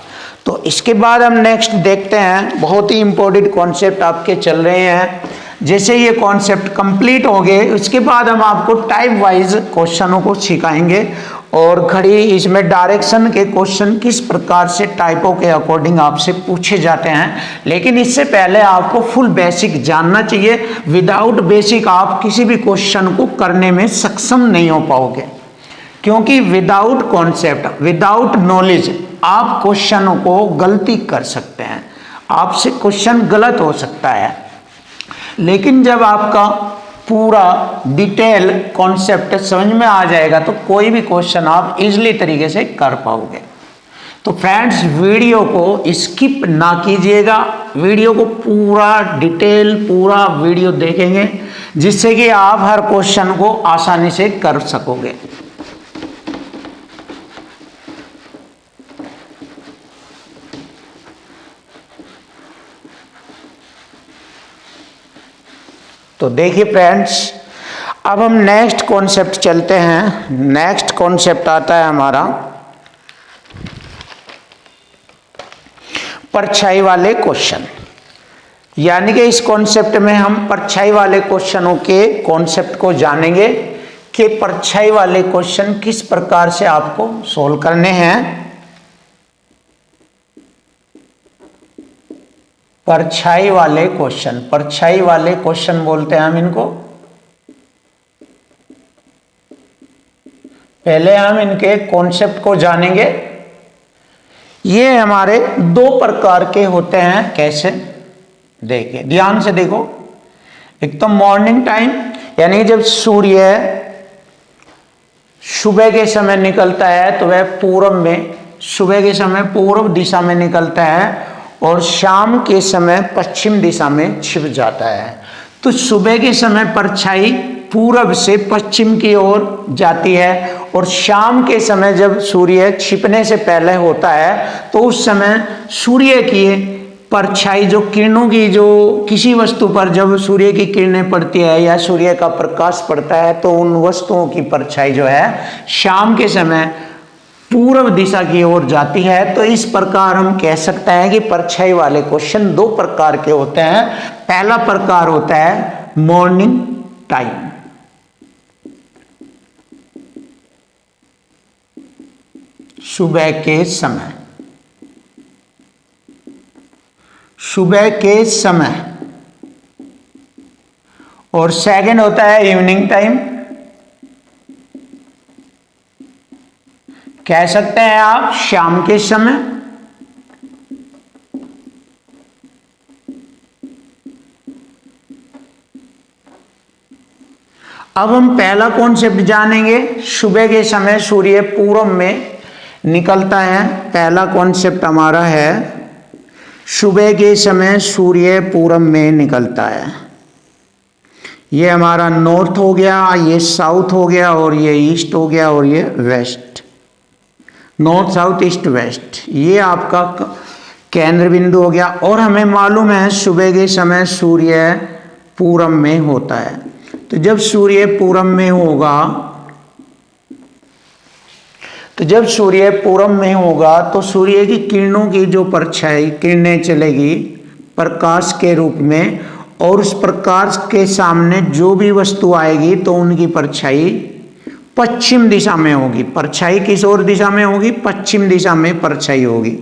तो इसके बाद हम नेक्स्ट देखते हैं, बहुत ही इंपॉर्टेंट कॉन्सेप्ट आपके चल रहे हैं। जैसे ये कॉन्सेप्ट कंप्लीट हो गए उसके बाद हम आपको टाइप वाइज क्वेश्चनों को सिखाएंगे और घड़ी इसमें डायरेक्शन के क्वेश्चन किस प्रकार से टाइपों के अकॉर्डिंग आपसे पूछे जाते हैं। लेकिन इससे पहले आपको फुल बेसिक जानना चाहिए। विदाउट बेसिक आप किसी भी क्वेश्चन को करने में सक्षम नहीं हो पाओगे, क्योंकि विदाउट कॉन्सेप्ट, विदाउट नॉलेज आप क्वेश्चनों को गलती कर सकते हैं, आपसे क्वेश्चन गलत हो सकता है। लेकिन जब आपका पूरा डिटेल कॉन्सेप्ट समझ में आ जाएगा तो कोई भी क्वेश्चन आप इजीली तरीके से कर पाओगे। तो फ्रेंड्स वीडियो को स्किप ना कीजिएगा, वीडियो को पूरा डिटेल पूरा वीडियो देखेंगे जिससे कि आप हर क्वेश्चन को आसानी से कर सकोगे। तो देखिए फ्रेंड्स, अब हम नेक्स्ट कॉन्सेप्ट चलते हैं। नेक्स्ट कॉन्सेप्ट आता है हमारा परछाई वाले क्वेश्चन, यानी कि इस कॉन्सेप्ट में हम परछाई वाले क्वेश्चनों के कॉन्सेप्ट को जानेंगे कि परछाई वाले क्वेश्चन किस प्रकार से आपको सोल्व करने हैं। परछाई वाले क्वेश्चन, परछाई वाले क्वेश्चन बोलते हैं हम इनको। पहले हम इनके कॉन्सेप्ट को जानेंगे। ये हमारे दो प्रकार के होते हैं। कैसे? देखिए ध्यान से देखो। एक तो मॉर्निंग टाइम, यानी जब सूर्य सुबह के समय निकलता है तो वह पूर्व में, सुबह के समय पूर्व दिशा में निकलता है और शाम के समय पश्चिम दिशा में छिप जाता है। तो सुबह के समय परछाई पूरब से पश्चिम की ओर जाती है और शाम के समय जब सूर्य छिपने से पहले होता है तो उस समय सूर्य की परछाई जो किरणों की जो किसी वस्तु पर जब सूर्य की किरणें पड़ती है या सूर्य का प्रकाश पड़ता है तो उन वस्तुओं की परछाई जो है शाम के समय पूर्व दिशा की ओर जाती है। तो इस प्रकार हम कह सकते हैं कि परछाई वाले क्वेश्चन दो प्रकार के होते हैं। पहला प्रकार होता है मॉर्निंग टाइम, सुबह के समय, सुबह के समय, और सेकंड होता है इवनिंग टाइम, कह सकते हैं आप शाम के समय। अब हम पहला कॉन्सेप्ट जानेंगे। सुबह के समय सूर्य पूरब में निकलता है। पहला कॉन्सेप्ट हमारा है सुबह के समय सूर्य पूरब में निकलता है। ये हमारा नॉर्थ हो गया, ये साउथ हो गया, और ये ईस्ट हो गया, और ये west. North south east west ये आपका केंद्र बिंदु हो गया। और हमें मालूम है सुबह के समय सूर्य पूरब में होता है। तो जब सूर्य पूरब में होगा तो सूर्य की किरणों की जो परछाई किरणें चलेगी प्रकाश के रूप में, और उस प्रकाश के सामने जो भी वस्तु आएगी तो उनकी परछाई पश्चिम दिशा में होगी। परछाई किस ओर दिशा में होगी? पश्चिम दिशा में परछाई होगी।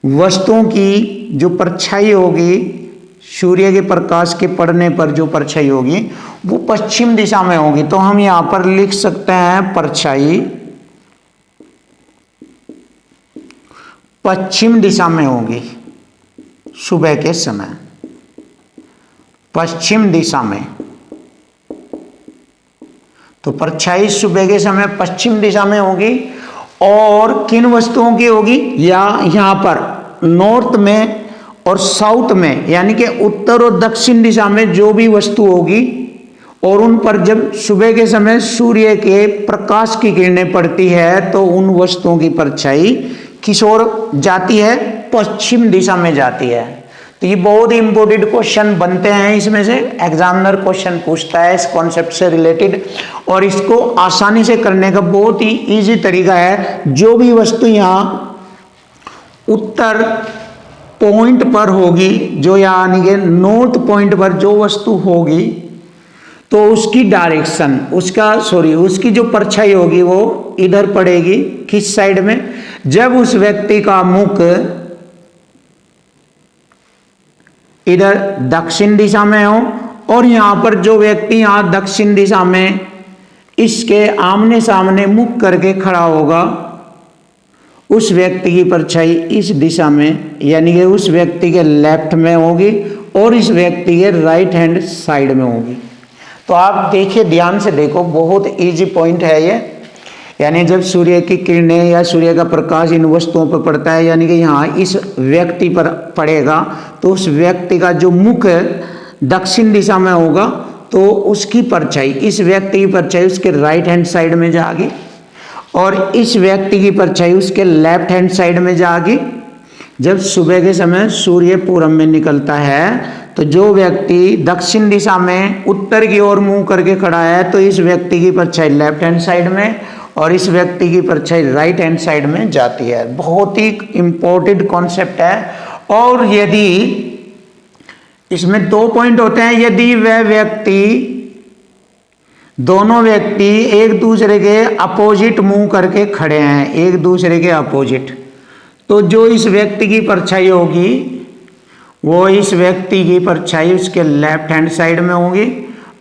वस्तुओं की जो परछाई होगी सूर्य के प्रकाश के पड़ने पर जो परछाई होगी वो पश्चिम दिशा में होगी। तो हम यहां पर लिख सकते हैं परछाई पश्चिम दिशा में होगी सुबह के समय, पश्चिम दिशा में। तो परछाई सुबह के समय पश्चिम दिशा में होगी। और किन वस्तुओं की होगी? या यहां पर नॉर्थ में और साउथ में, यानी कि उत्तर और दक्षिण दिशा में जो भी वस्तु होगी और उन पर जब सुबह के समय सूर्य के प्रकाश की किरणें पड़ती है तो उन वस्तुओं की परछाई किस ओर जाती है? पश्चिम दिशा में जाती है। तो ये बहुत ही इंपॉर्टेंट क्वेश्चन बनते हैं। इसमें से एग्जामिनर क्वेश्चन पूछता है इस कॉन्सेप्ट से रिलेटेड, और इसको आसानी से करने का बहुत ही इजी तरीका है। जो भी वस्तु यहाँ उत्तर पॉइंट पर होगी, जो यानी कि नॉर्थ पॉइंट पर जो वस्तु होगी तो उसकी डायरेक्शन उसकी जो परछाई होगी वो इधर पड़ेगी। किस साइड में? जब उस व्यक्ति का मुख इधर दक्षिण दिशा में हो और यहां पर जो व्यक्ति यहां दक्षिण दिशा में इसके आमने सामने मुख करके खड़ा होगा उस व्यक्ति की परछाई इस दिशा में, यानी कि उस व्यक्ति के लेफ्ट में होगी और इस व्यक्ति के राइट हैंड साइड में होगी। तो आप देखिए, ध्यान से देखो, बहुत इजी पॉइंट है ये। यानी जब सूर्य की किरणें या सूर्य का प्रकाश इन वस्तुओं पर पड़ता है, यानी कि यहाँ इस व्यक्ति पर पड़ेगा तो उस व्यक्ति का जो मुख दक्षिण दिशा में होगा तो उसकी परछाई, इस व्यक्ति की परछाई उसके राइट हैंड साइड में जाएगी और इस व्यक्ति की परछाई उसके लेफ्ट हैंड साइड में जाएगी। जब सुबह के समय सूर्य पूरब में निकलता है तो जो व्यक्ति दक्षिण दिशा में उत्तर की ओर मुंह करके खड़ा है तो इस व्यक्ति की परछाई लेफ्ट हैंड साइड में और इस व्यक्ति की परछाई राइट हैंड साइड में जाती है। बहुत ही इंपॉर्टेंट कॉन्सेप्ट है। और यदि इसमें 2 पॉइंट होते हैं, यदि वह व्यक्ति, दोनों व्यक्ति एक दूसरे के अपोजिट मुंह करके खड़े हैं, एक दूसरे के अपोजिट, तो जो इस व्यक्ति की परछाई होगी वो इस व्यक्ति की परछाई उसके लेफ्ट हैंड साइड में होगी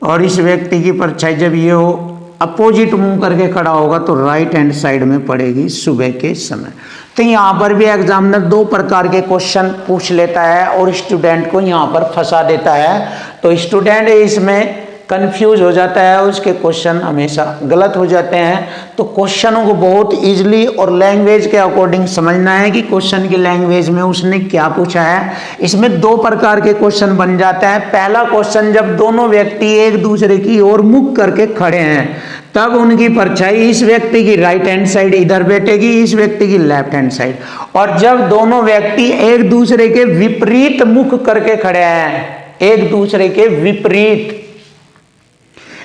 और इस व्यक्ति की परछाई जब ये हो अपोजिट मुंह करके खड़ा होगा तो राइट हैंड साइड में पड़ेगी सुबह के समय। तो यहाँ पर भी एग्जामिनर 2 प्रकार के क्वेश्चन पूछ लेता है और स्टूडेंट को यहाँ पर फंसा देता है। तो स्टूडेंट इसमें कंफ्यूज हो जाता है, उसके क्वेश्चन हमेशा गलत हो जाते हैं। तो क्वेश्चनों को बहुत इजीली और लैंग्वेज के अकॉर्डिंग समझना है कि क्वेश्चन की लैंग्वेज में उसने क्या पूछा है। इसमें दो प्रकार के क्वेश्चन बन जाते हैं। पहला क्वेश्चन, जब दोनों व्यक्ति एक दूसरे की ओर मुख करके खड़े हैं, तब उनकी परछाई इस व्यक्ति की राइट हैंड साइड इधर बैठेगी, इस व्यक्ति की लेफ्ट हैंड साइड। और जब दोनों व्यक्ति एक दूसरे के विपरीत मुख करके खड़े हैं, एक दूसरे के विपरीत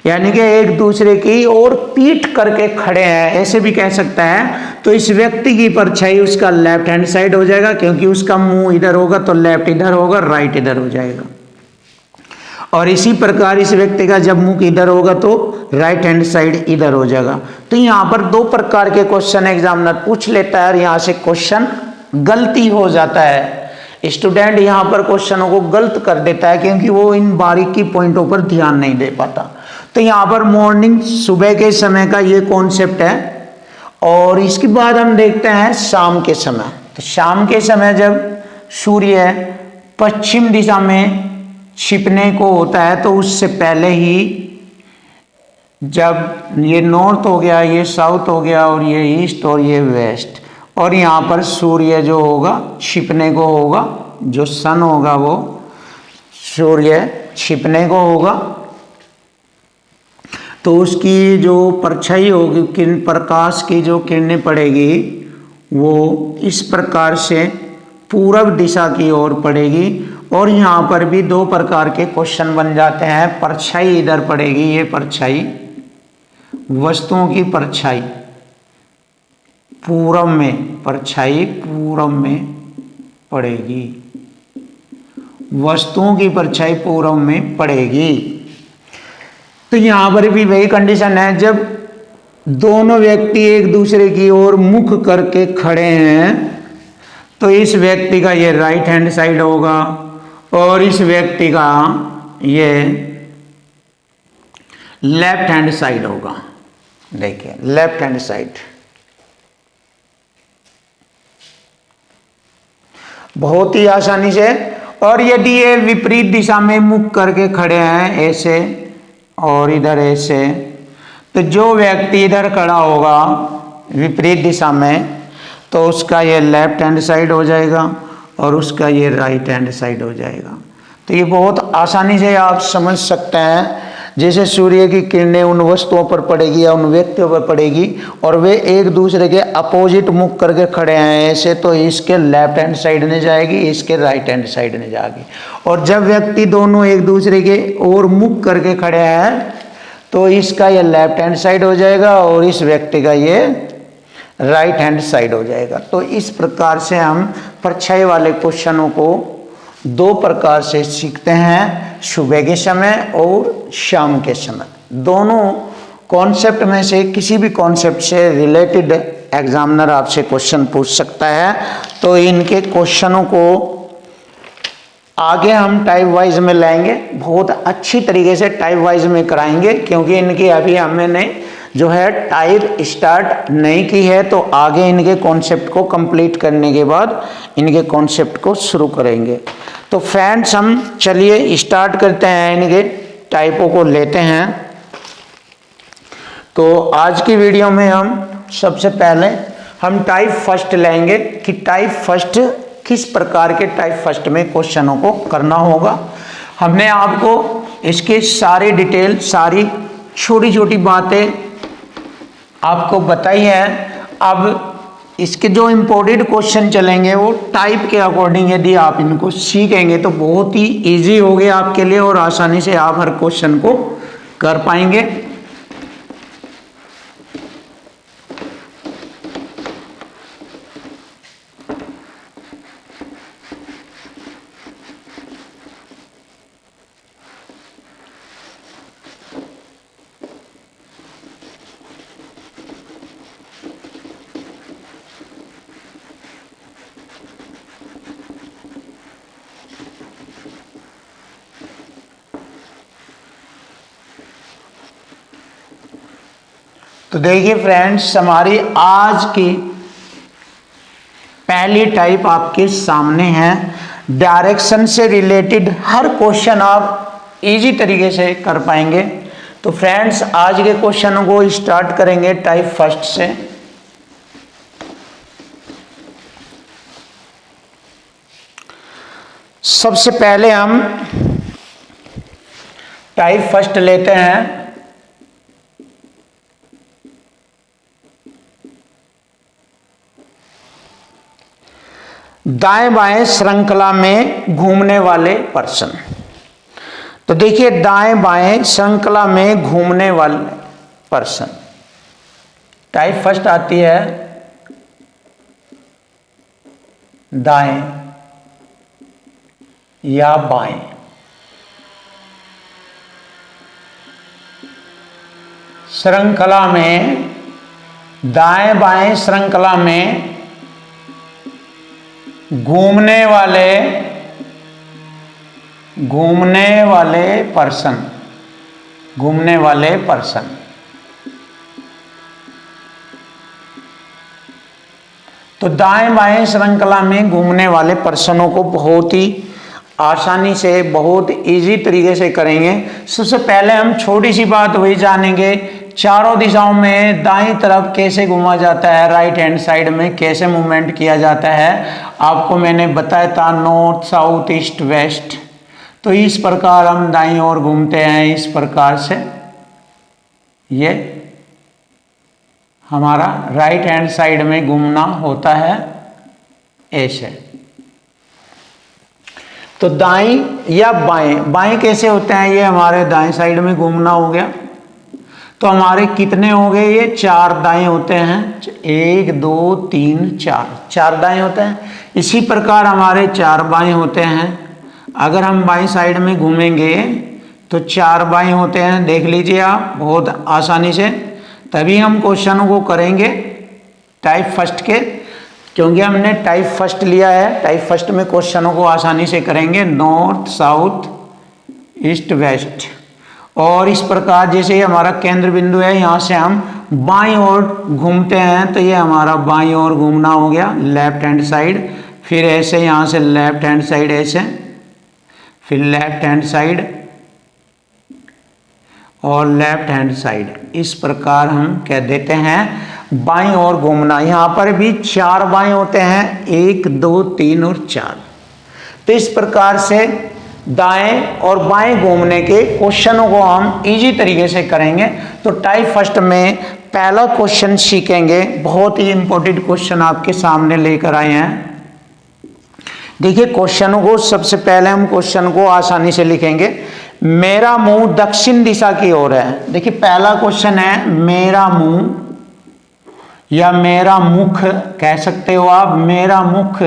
यानी कि एक दूसरे की ओर पीठ करके खड़े हैं, ऐसे भी कह सकता है, तो इस व्यक्ति की परछाई उसका लेफ्ट हैंड साइड हो जाएगा, क्योंकि उसका मुंह इधर होगा तो लेफ्ट इधर होगा, राइट इधर हो जाएगा। और इसी प्रकार इस व्यक्ति का जब मुंह इधर होगा तो राइट हैंड साइड इधर हो जाएगा। तो यहां पर दो प्रकार के क्वेश्चन एग्जामिनर पूछ लेता है और यहां से क्वेश्चन गलती हो जाता है। स्टूडेंट यहां पर क्वेश्चनों को गलत कर देता है क्योंकि वो इन बारीकी पॉइंटों पर ध्यान नहीं दे पाता। तो यहां पर मॉर्निंग, सुबह के समय का ये कॉन्सेप्ट है। और इसके बाद हम देखते हैं शाम के समय। तो शाम के समय जब सूर्य पश्चिम दिशा में छिपने को होता है, तो उससे पहले ही जब ये नॉर्थ हो गया, ये साउथ हो गया, और ये ईस्ट और ये वेस्ट, और यहाँ पर सूर्य जो होगा छिपने को होगा, जो सन होगा वो सूर्य छिपने को होगा, तो उसकी जो परछाई होगी, किरण प्रकाश की जो किरणें पड़ेगी वो इस प्रकार से पूरब दिशा की ओर पड़ेगी। और यहाँ पर भी दो प्रकार के क्वेश्चन बन जाते हैं। परछाई इधर पड़ेगी, ये परछाई, वस्तुओं की परछाई पूरब में, परछाई पूरब में पड़ेगी, वस्तुओं की परछाई पूरब में पड़ेगी। तो यहां पर भी वही कंडीशन है, जब दोनों व्यक्ति एक दूसरे की ओर मुख करके खड़े हैं, तो इस व्यक्ति का ये राइट हैंड साइड होगा और इस व्यक्ति का ये लेफ्ट हैंड साइड होगा। देखिए लेफ्ट हैंड साइड, बहुत ही आसानी से। और यदि ये विपरीत दिशा में मुख करके खड़े हैं ऐसे और इधर ऐसे, तो जो व्यक्ति इधर खड़ा होगा विपरीत दिशा में, तो उसका ये लेफ्ट हैंड साइड हो जाएगा और उसका ये राइट हैंड साइड हो जाएगा। तो ये बहुत आसानी से आप समझ सकते हैं। जैसे सूर्य की किरणें उन वस्तुओं पर पड़ेगी या उन व्यक्तियों पर पड़ेगी और वे एक दूसरे के अपोजिट मुख करके खड़े हैं ऐसे, तो इसके लेफ्ट हैंड साइड में जाएगी, इसके राइट हैंड साइड में जाएगी। और जब व्यक्ति दोनों एक दूसरे के ओर मुख करके खड़े हैं, तो इसका ये लेफ्ट हैंड साइड हो जाएगा और इस व्यक्ति का ये राइट हैंड साइड हो जाएगा। तो इस प्रकार से हम परछाई वाले क्वेश्चनों को दो प्रकार से सीखते हैं, सुबह के समय और शाम के समय। दोनों कॉन्सेप्ट में से किसी भी कॉन्सेप्ट से रिलेटेड एग्जामिनर आपसे क्वेश्चन पूछ सकता है। तो इनके क्वेश्चनों को आगे हम टाइप वाइज में लाएंगे, बहुत अच्छी तरीके से टाइप वाइज में कराएंगे, क्योंकि इनकी अभी हमने जो है टाइप स्टार्ट नहीं की है। तो आगे इनके कॉन्सेप्ट को कंप्लीट करने के बाद इनके कॉन्सेप्ट को शुरू करेंगे। तो फ्रेंड्स हम चलिए स्टार्ट करते हैं, इनके टाइपों को लेते हैं। तो आज की वीडियो में हम सबसे पहले हम टाइप फर्स्ट लेंगे कि टाइप फर्स्ट किस प्रकार के टाइप फर्स्ट में क्वेश्चनों को करना होगा। हमने आपको इसके सारे डिटेल, सारी छोटी छोटी बातें आपको बताई है। अब इसके जो इम्पोर्टेंट क्वेश्चन चलेंगे वो टाइप के अकॉर्डिंग यदि आप इनको सीखेंगे तो बहुत ही इजी हो गया आपके लिए और आसानी से आप हर क्वेश्चन को कर पाएंगे। तो देखिए फ्रेंड्स, हमारी आज की पहली टाइप आपके सामने है। डायरेक्शन से रिलेटेड हर क्वेश्चन आप इजी तरीके से कर पाएंगे। तो फ्रेंड्स आज के क्वेश्चन को स्टार्ट करेंगे टाइप फर्स्ट से। सबसे पहले हम टाइप फर्स्ट लेते हैं। दाएं बाएं श्रृंखला में घूमने वाले पर्सन। तो देखिए दाएं बाएं श्रृंखला में घूमने वाले पर्सन, टाइप फर्स्ट आती है दाएं या बाएं। श्रृंखला में, दाएं बाएं श्रृंखला में घूमने वाले पर्सन, घूमने वाले पर्सन। तो दाएं बाएं श्रृंखला में घूमने वाले पर्सनों को बहुत ही आसानी से, बहुत इजी तरीके से करेंगे। सबसे पहले हम छोटी सी बात वही जानेंगे, चारों दिशाओं में दाईं तरफ कैसे घुमा जाता है, राइट हैंड साइड में कैसे मूवमेंट किया जाता है। आपको मैंने बताया था नॉर्थ साउथ ईस्ट वेस्ट। तो इस प्रकार हम दाईं ओर घूमते हैं, इस प्रकार से ये हमारा राइट हैंड साइड में घूमना होता है ऐसे। तो दाईं या बाएं, बाएं कैसे होते हैं, ये हमारे दाएं साइड में घूमना हो गया। तो हमारे कितने हो गए, ये 4 दाएं होते हैं, 1 2 3 4, 4 दाएं होते हैं। इसी प्रकार हमारे 4 बाएं होते हैं। अगर हम बाएं साइड में घूमेंगे तो 4 बाएं होते हैं, देख लीजिए आप बहुत आसानी से। तभी हम क्वेश्चनों को करेंगे टाइप फर्स्ट के, क्योंकि हमने टाइप फर्स्ट लिया है। टाइप फर्स्ट में क्वेश्चनों को आसानी से करेंगे, नॉर्थ साउथ ईस्ट वेस्ट। और इस प्रकार जैसे हमारा केंद्र बिंदु है, यहाँ से हम बाईं ओर घूमते हैं, तो ये हमारा बाईं ओर घूमना हो गया, लेफ्ट हैंड साइड। फिर ऐसे यहाँ से लेफ्ट हैंड साइड ऐसे, फिर लेफ्ट हैंड साइड और लेफ्ट हैंड साइड। इस प्रकार हम कह देते हैं बाईं ओर घूमना। यहाँ पर भी 4 बाएं होते हैं, 1 2 3 और 4। तो इस प्रकार से दाएं और बाएं घूमने के क्वेश्चनों को हम इजी तरीके से करेंगे। तो टाइप फर्स्ट में पहला क्वेश्चन सीखेंगे, बहुत ही इंपॉर्टेंट क्वेश्चन आपके सामने लेकर आए हैं। देखिए क्वेश्चनों को, सबसे पहले हम क्वेश्चन को आसानी से लिखेंगे। मेरा मुंह दक्षिण दिशा की ओर है। देखिए पहला क्वेश्चन है मेरा मुंह या मेरा मुख कह सकते हो आप। मेरा मुख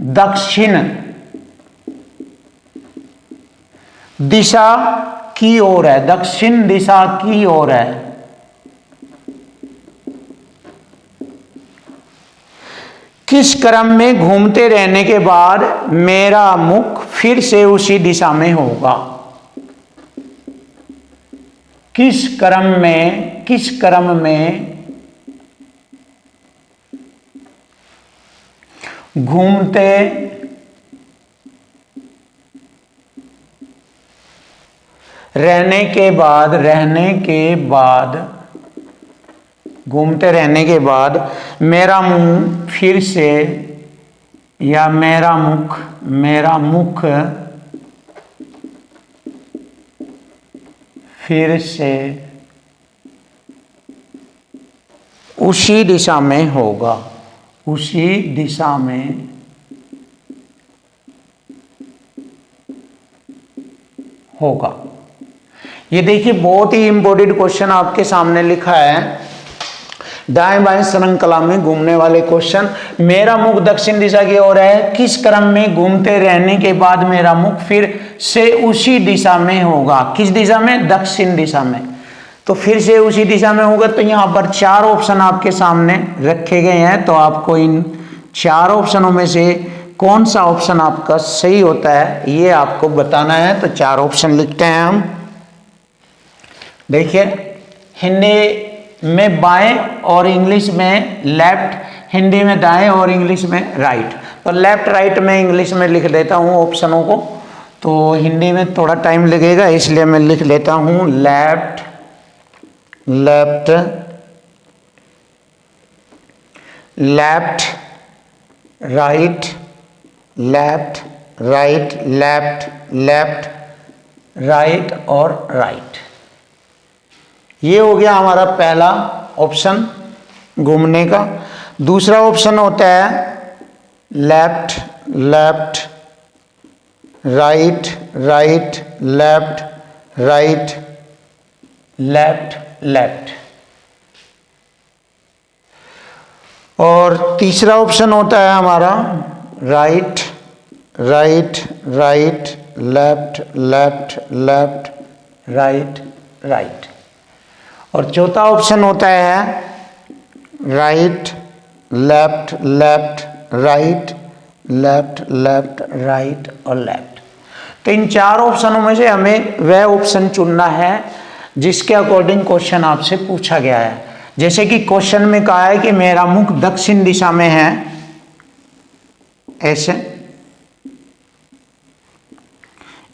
दक्षिण दिशा की ओर है, दक्षिण दिशा की ओर है। किस क्रम में घूमते रहने के बाद मेरा मुख फिर से उसी दिशा में होगा। किस क्रम में घूमते घूमते रहने के बाद मेरा मुंह फिर से या मेरा मुख फिर से उसी दिशा में होगा, उसी दिशा में होगा। ये देखिए बहुत ही इंपॉर्टेंट क्वेश्चन आपके सामने लिखा है, दाएं बाएं श्रृंखला में घूमने वाले क्वेश्चन। मेरा मुख दक्षिण दिशा की ओर है, किस क्रम में घूमते रहने के बाद मेरा मुख फिर से उसी दिशा में होगा। किस दिशा में? दक्षिण दिशा में। तो फिर से उसी दिशा में होगा। तो यहाँ पर 4 ऑप्शन आपके सामने रखे गए हैं, तो आपको इन 4 ऑप्शनों में से कौन सा ऑप्शन आपका सही होता है ये आपको बताना है। तो 4 ऑप्शन लिखते हैं हम। देखिए हिंदी में बाएं और इंग्लिश में लेफ्ट, हिंदी में दाएं और इंग्लिश में राइट। तो लेफ्ट राइट में इंग्लिश में लिख देता हूं ऑप्शनों को। तो हिंदी में थोड़ा टाइम लगेगा, इसलिए मैं लिख लेता हूं left, left, left, right, left, right, left, left, right और राइट। ये हो गया हमारा पहला ऑप्शन घूमने का। दूसरा ऑप्शन होता है left, left, right, right, left, right, left, left. और तीसरा ऑप्शन होता है हमारा right, right, right, left, left, left, right, right. और चौथा ऑप्शन होता है right, left, left, right, left, left, right और लेफ्ट। तो इन चार ऑप्शनों में से हमें वह ऑप्शन चुनना है जिसके अकॉर्डिंग क्वेश्चन आपसे पूछा गया है। जैसे कि क्वेश्चन में कहा है कि मेरा मुख दक्षिण दिशा में है, ऐसे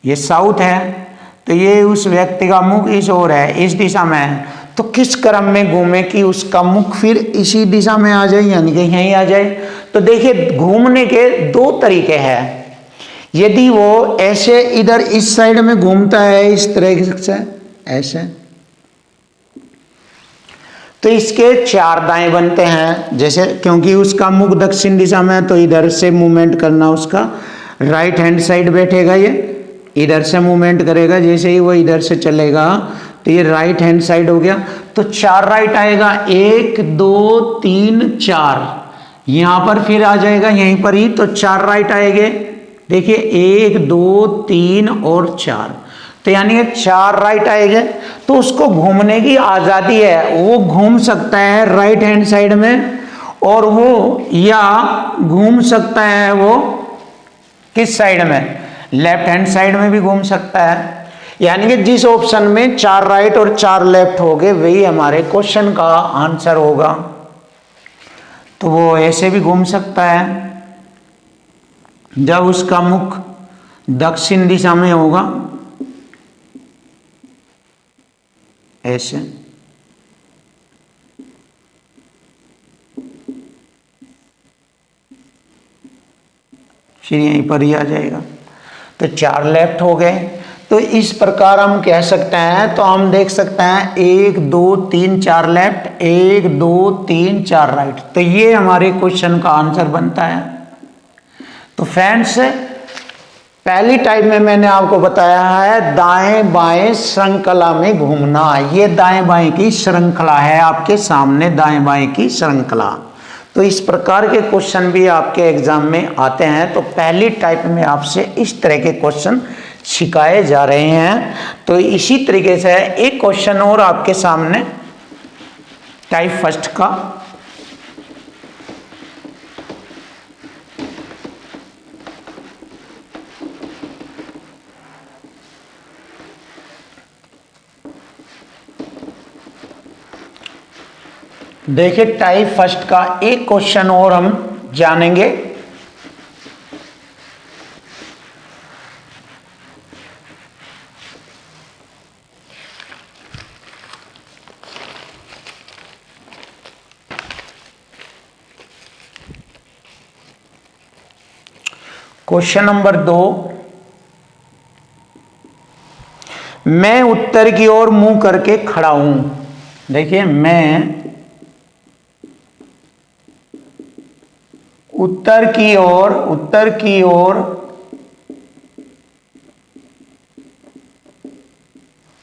ये साउथ है, तो ये उस व्यक्ति का मुख इस ओर है, इस दिशा में है, तो किस क्रम में घूमे कि उसका मुख फिर इसी दिशा में आ जाए, यानी कि यहीं आ जाए। तो देखिए घूमने के दो तरीके हैं। यदि वो ऐसे इधर इस साइड में घूमता है इस तरह से ऐसे, तो इसके चार दाएं बनते हैं। जैसे क्योंकि उसका मुख दक्षिण दिशा में है तो इधर से मूवमेंट करना, उसका राइट हैंड साइड बैठेगा, ये इधर से मूवमेंट करेगा। जैसे ही वो इधर से चलेगा तो ये राइट हैंड साइड हो गया, तो चार राइट आएगा, 1 2 3 4। यहां पर फिर आ जाएगा यहीं पर ही, तो चार राइट आएंगे। देखिए 1 2 3 और 4, तो यानी कि चार राइट आएंगे। तो उसको घूमने की आजादी है, वो घूम सकता है राइट हैंड साइड में, और वो या घूम सकता है वो किस साइड में, लेफ्ट हैंड साइड में भी घूम सकता है। यानी कि जिस ऑप्शन में चार राइट और चार लेफ्ट हो गए वही हमारे क्वेश्चन का आंसर होगा। तो वो ऐसे भी घूम सकता है जब उसका मुख दक्षिण दिशा में होगा, ऐसे। फिर यहीं पर ही आ जाएगा, तो चार लेफ्ट हो गए। तो इस प्रकार हम कह सकते हैं, तो हम देख सकते हैं 1 2 3 4 लेफ्ट, 1 2 3 4 राइट। तो ये हमारे क्वेश्चन का आंसर बनता है। तो फ्रेंड्स, पहली टाइप में मैंने आपको बताया है दाएं बाएं श्रृंखला में घूमना। ये दाएं बाएं की श्रृंखला है आपके सामने, दाएं बाएं की श्रृंखला। तो इस प्रकार के क्वेश्चन भी आपके एग्जाम में आते हैं। तो पहली टाइप में आपसे इस तरह के क्वेश्चन सिखाए जा रहे हैं। तो इसी तरीके से एक क्वेश्चन और आपके सामने टाइप फर्स्ट का। देखिए टाइप फर्स्ट का एक क्वेश्चन और हम जानेंगे। क्वेश्चन नंबर 2, मैं उत्तर की ओर मुंह करके खड़ा हूं। देखिए मैं उत्तर की ओर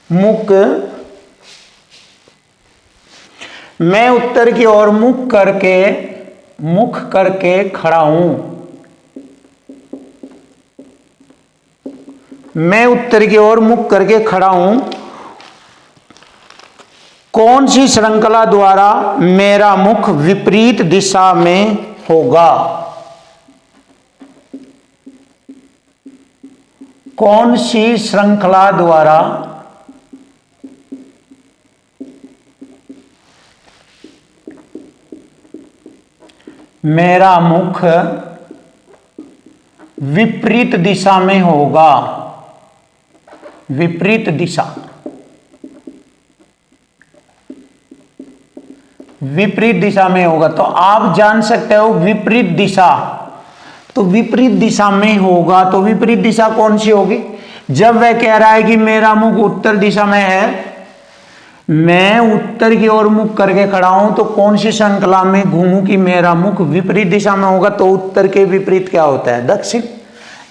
मुख, मैं उत्तर की ओर मुख करके खड़ा हूं। मैं उत्तर की ओर मुख करके खड़ा हूं। कौन सी श्रृंखला द्वारा मेरा मुख विपरीत दिशा में होगा? कौन सी श्रृंखला द्वारा मेरा मुख विपरीत दिशा में होगा? विपरीत दिशा, विपरीत दिशा में होगा। तो आप जान सकते हो विपरीत दिशा, तो विपरीत दिशा में होगा, तो विपरीत दिशा कौन सी होगी? जब वह कह रहा है कि मेरा मुख उत्तर दिशा में है, मैं उत्तर की ओर मुख करके खड़ा हूं, तो कौन सी श्रृंखला में घूमूं कि मेरा मुख विपरीत दिशा में होगा? तो उत्तर के विपरीत क्या होता है? दक्षिण।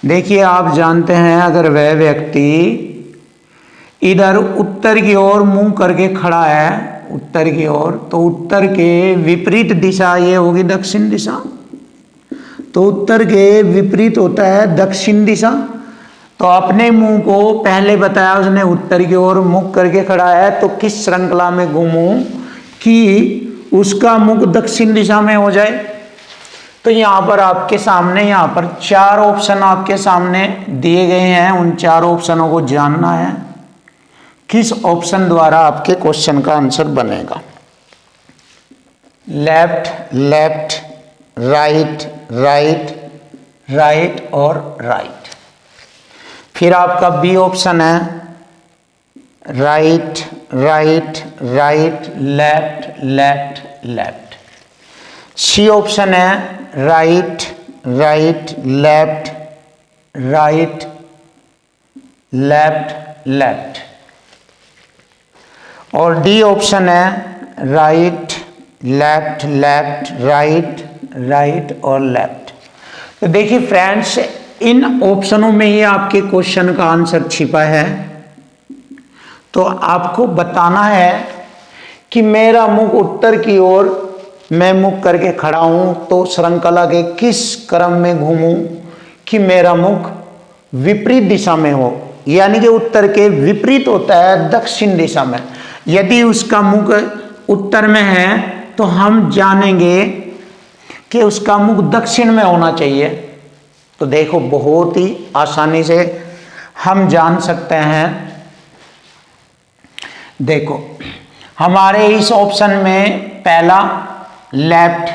देखिए आप जानते हैं अगर वह व्यक्ति इधर उत्तर की ओर मुंह करके खड़ा है, उत्तर की ओर, तो उत्तर के विपरीत दिशा ये होगी दक्षिण दिशा। तो उत्तर के विपरीत होता है दक्षिण दिशा। तो अपने मुंह को पहले बताया उसने उत्तर की ओर मुख करके खड़ा है, तो किस श्रृंखला में घूमूं कि उसका मुख दक्षिण दिशा में हो जाए? तो यहाँ पर आपके सामने, यहाँ पर 4 ऑप्शन आपके सामने दिए गए हैं, उन 4 ऑप्शनों को जानना है किस ऑप्शन द्वारा आपके क्वेश्चन का आंसर बनेगा। Left, left, right, right, right और राइट। फिर आपका बी ऑप्शन है right, right, right, left, left, left. C option है right, right, left, right, left, left. और डी ऑप्शन है right, left, left, right, right और लेफ्ट। तो देखिए फ्रेंड्स, इन ऑप्शनों में ही आपके क्वेश्चन का आंसर छिपा है। तो आपको बताना है कि मेरा मुख उत्तर की ओर मैं मुख करके खड़ा हूं, तो श्रृंखला के किस क्रम में घूमूं कि मेरा मुख विपरीत दिशा में हो, यानी कि उत्तर के विपरीत होता है दक्षिण दिशा में। यदि उसका मुख उत्तर में है तो हम जानेंगे कि उसका मुख दक्षिण में होना चाहिए। तो देखो बहुत ही आसानी से हम जान सकते हैं। देखो हमारे इस ऑप्शन में पहला लेफ्ट,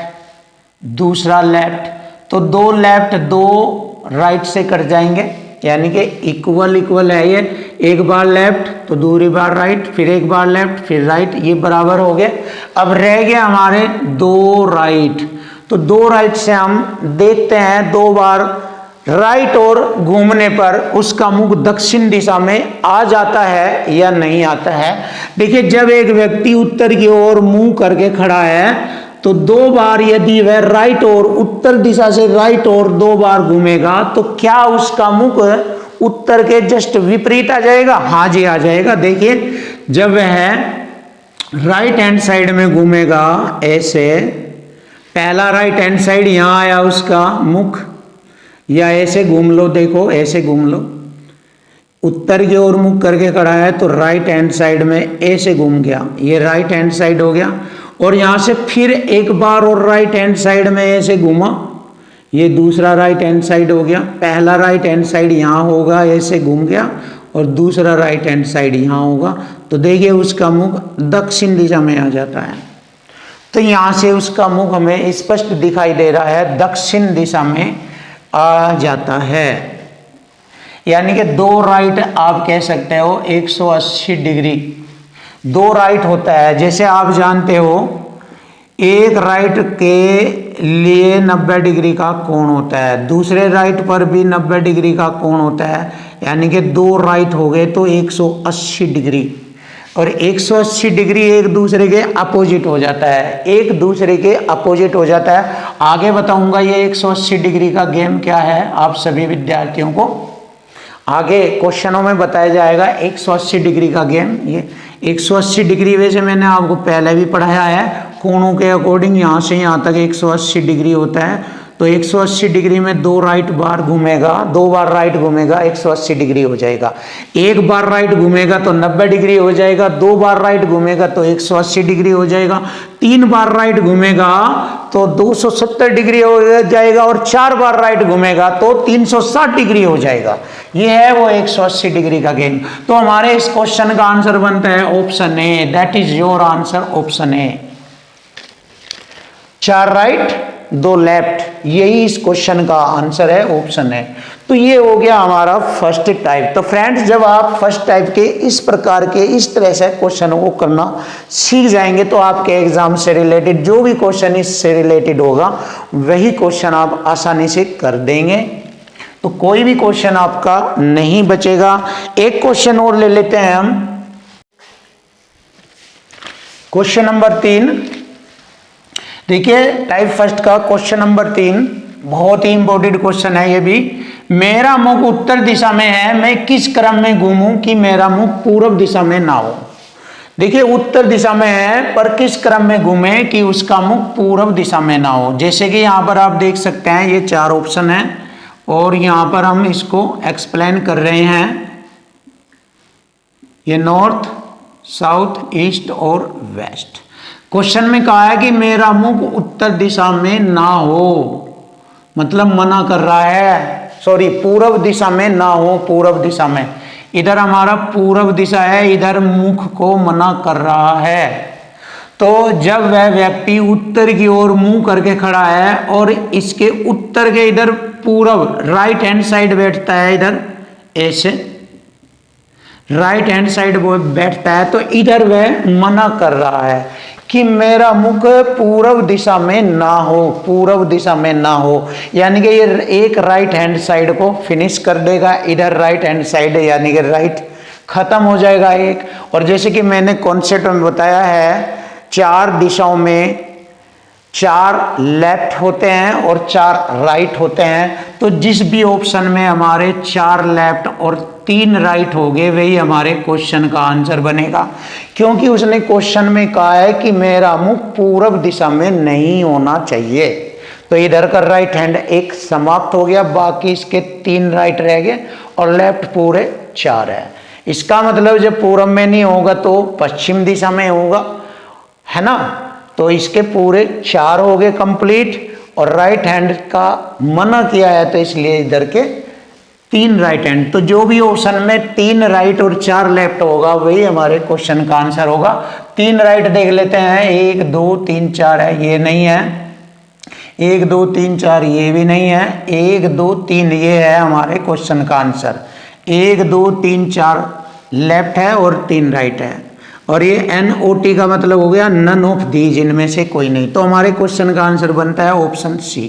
दूसरा लेफ्ट, तो 2 लेफ्ट 2 राइट से कट जाएंगे, यानी कि इक्वल इक्वल है ये। एक बार लेफ्ट तो दूसरी बार राइट, फिर एक बार लेफ्ट फिर राइट, ये बराबर हो गए। अब रह गए हमारे 2 राइट, तो 2 राइट से हम देखते हैं 2 बार राइट और घूमने पर उसका मुख दक्षिण दिशा में आ जाता है या नहीं आता है। देखिए जब एक व्यक्ति उत्तर की ओर मुंह करके खड़ा है तो 2 बार यदि वह राइट और उत्तर दिशा से राइट और 2 बार घूमेगा तो क्या उसका मुख उत्तर के जस्ट विपरीत आ जाएगा? हाँ जी आ जाएगा। देखिए जब वह राइट हैंड साइड में घूमेगा ऐसे, पहला राइट हैंड साइड यहां आया उसका मुख, या ऐसे घूम लो, देखो ऐसे घूम लो, उत्तर की ओर मुख करके खड़ा है तो राइट हैंड साइड में ऐसे घूम गया, ये राइट हैंड साइड हो गया। और यहां से फिर एक बार और राइट हैंड साइड में ऐसे घूमा, ये दूसरा राइट हैंड साइड हो गया। पहला राइट हैंड साइड यहां होगा, ऐसे घूम गया, और दूसरा राइट हैंड साइड यहां होगा। तो देखिए उसका मुख दक्षिण दिशा में आ जाता है। तो यहां से उसका मुख हमें स्पष्ट दिखाई दे रहा है, दक्षिण दिशा में आ जाता है। यानी कि 2 राइट आप कह सकते हो 180 डिग्री 2 राइट होता है। जैसे आप जानते हो एक राइट के लिए 90 डिग्री का कोण होता है, दूसरे राइट पर भी 90 डिग्री का कोण होता है, यानी कि 2 राइट हो गए तो 180 डिग्री। और 180 डिग्री एक दूसरे के अपोजिट हो जाता है, एक दूसरे के अपोजिट हो जाता है। आगे बताऊंगा ये 180 डिग्री का गेम क्या है आप सभी विद्यार्थियों को, आगे क्वेश्चनों में बताया जाएगा 180 डिग्री का गेम। ये 180 डिग्री वैसे मैंने आपको पहले भी पढ़ाया है, कोणों के अकॉर्डिंग यहाँ से यहाँ तक 180 डिग्री होता है। तो 180 डिग्री में 2 राइट बार घूमेगा, 2 बार राइट घूमेगा 180 डिग्री हो जाएगा। एक बार राइट घूमेगा तो 90 डिग्री हो जाएगा, 2 बार राइट घूमेगा तो 180 डिग्री हो जाएगा, 3 बार राइट घूमेगा तो 270 डिग्री हो जाएगा, और 4 बार राइट घूमेगा तो 360 डिग्री हो जाएगा। ये है वो 180 डिग्री का गेम। तो हमारे इस क्वेश्चन का आंसर बनता है option A, that is your answer, option A. 4 right 2 left, यही इस क्वेश्चन का आंसर है, ऑप्शन है। तो ये हो गया हमारा फर्स्ट टाइप। तो फ्रेंड्स, जब आप फर्स्ट टाइप के इस प्रकार के इस तरह से क्वेश्चनों को करना सीख जाएंगे तो आपके एग्जाम से रिलेटेड जो भी क्वेश्चन इससे रिलेटेड होगा वही क्वेश्चन आप आसानी से कर देंगे। तो कोई भी क्वेश्चन आपका नहीं बचेगा। एक क्वेश्चन और ले लेते हैं हम, क्वेश्चन नंबर 3। देखिए टाइप फर्स्ट का क्वेश्चन नंबर 3 बहुत ही इंपॉर्टेंट क्वेश्चन है ये भी। मेरा मुख उत्तर दिशा में है, मैं किस क्रम में घूमूं कि मेरा मुख पूर्व दिशा में ना हो। देखिए उत्तर दिशा में है पर किस क्रम में घूमे कि उसका मुख पूर्व दिशा में ना हो। जैसे कि यहाँ पर आप देख सकते हैं ये 4 ऑप्शन है और यहाँ पर हम इसको एक्सप्लेन कर रहे हैं। ये नॉर्थ, साउथ, ईस्ट और वेस्ट। क्वेश्चन में कहा है कि मेरा मुख उत्तर दिशा में ना हो, मतलब मना कर रहा है, सॉरी पूर्व दिशा में ना हो, पूर्व दिशा में। इधर हमारा पूर्व दिशा है, इधर मुख को मना कर रहा है। तो जब वह व्यक्ति उत्तर की ओर मुंह करके खड़ा है और इसके उत्तर के इधर पूर्व राइट हैंड साइड बैठता है, इधर ऐसे राइट हैंड साइड वो बैठता है, तो इधर वह मना कर रहा है कि मेरा मुख पूर्व दिशा में ना हो, पूर्व दिशा में ना हो। यानी कि ये एक राइट हैंड साइड को फिनिश कर देगा, इधर राइट हैंड साइड यानी कि राइट खत्म हो जाएगा एक। और जैसे कि मैंने कॉन्सेप्ट में बताया है 4 दिशाओं में 4 लेफ्ट होते हैं और 4 राइट होते हैं। तो जिस भी ऑप्शन में हमारे 4 लेफ्ट और 3 राइट हो गए वही हमारे क्वेश्चन का आंसर बनेगा, क्योंकि उसने क्वेश्चन में कहा है कि मेरा मुख पूर्व दिशा में नहीं होना चाहिए। तो इधर का राइट हैंड एक समाप्त हो गया, बाकी इसके 3 राइट रह गए और लेफ्ट पूरे 4 है। इसका मतलब जब पूर्व में नहीं होगा तो पश्चिम दिशा में होगा, है ना। तो इसके पूरे 4 हो गए कंप्लीट और राइट हैंड का मना किया है तो इसलिए इधर के 3 राइट हैंड। तो जो भी ऑप्शन में 3 राइट और 4 लेफ्ट होगा वही हमारे क्वेश्चन का आंसर होगा। 3 राइट देख लेते हैं, 1 2 3 4 है, ये नहीं है। 1 2 3 4 ये भी नहीं है। 1 2 3 ये है हमारे क्वेश्चन का आंसर। 1 2 3 4 लेफ्ट है और 3 राइट है। और ये NOT का मतलब हो गया नन ऑफ दीज, इनमें से कोई नहीं। तो हमारे क्वेश्चन का आंसर बनता है ऑप्शन सी।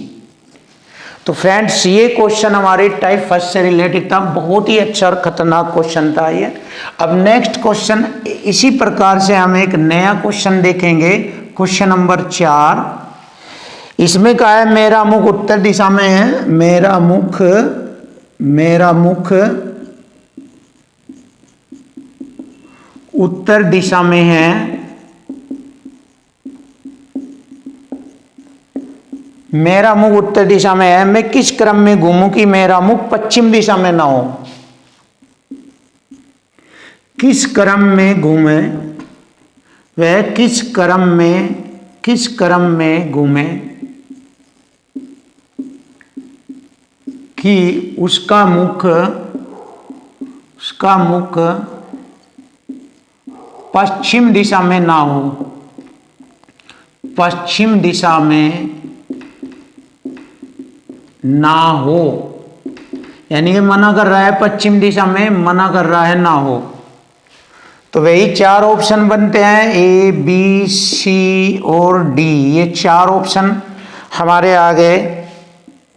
तो फ्रेंड्स ये क्वेश्चन हमारे टाइप फर्स्ट से रिलेटेड था, बहुत ही अच्छा और खतरनाक क्वेश्चन था ये। अब नेक्स्ट क्वेश्चन इसी प्रकार से हम एक नया क्वेश्चन देखेंगे, क्वेश्चन नंबर 4। इसमें कहा है मेरा मुख उत्तर दिशा में है, मेरा मुख उत्तर दिशा में है, मेरा मुख उत्तर दिशा में है, मैं किस क्रम में घूमूं कि मेरा मुख पश्चिम दिशा में ना हो। किस क्रम में घूमे, वह किस क्रम में घूमे कि उसका मुख पश्चिम दिशा में ना हो, पश्चिम दिशा में ना हो। यानी कि मना कर रहा है, पश्चिम दिशा में मना कर रहा है ना हो। तो वही 4 ऑप्शन बनते हैं A B C और D। ये 4 ऑप्शन हमारे आगे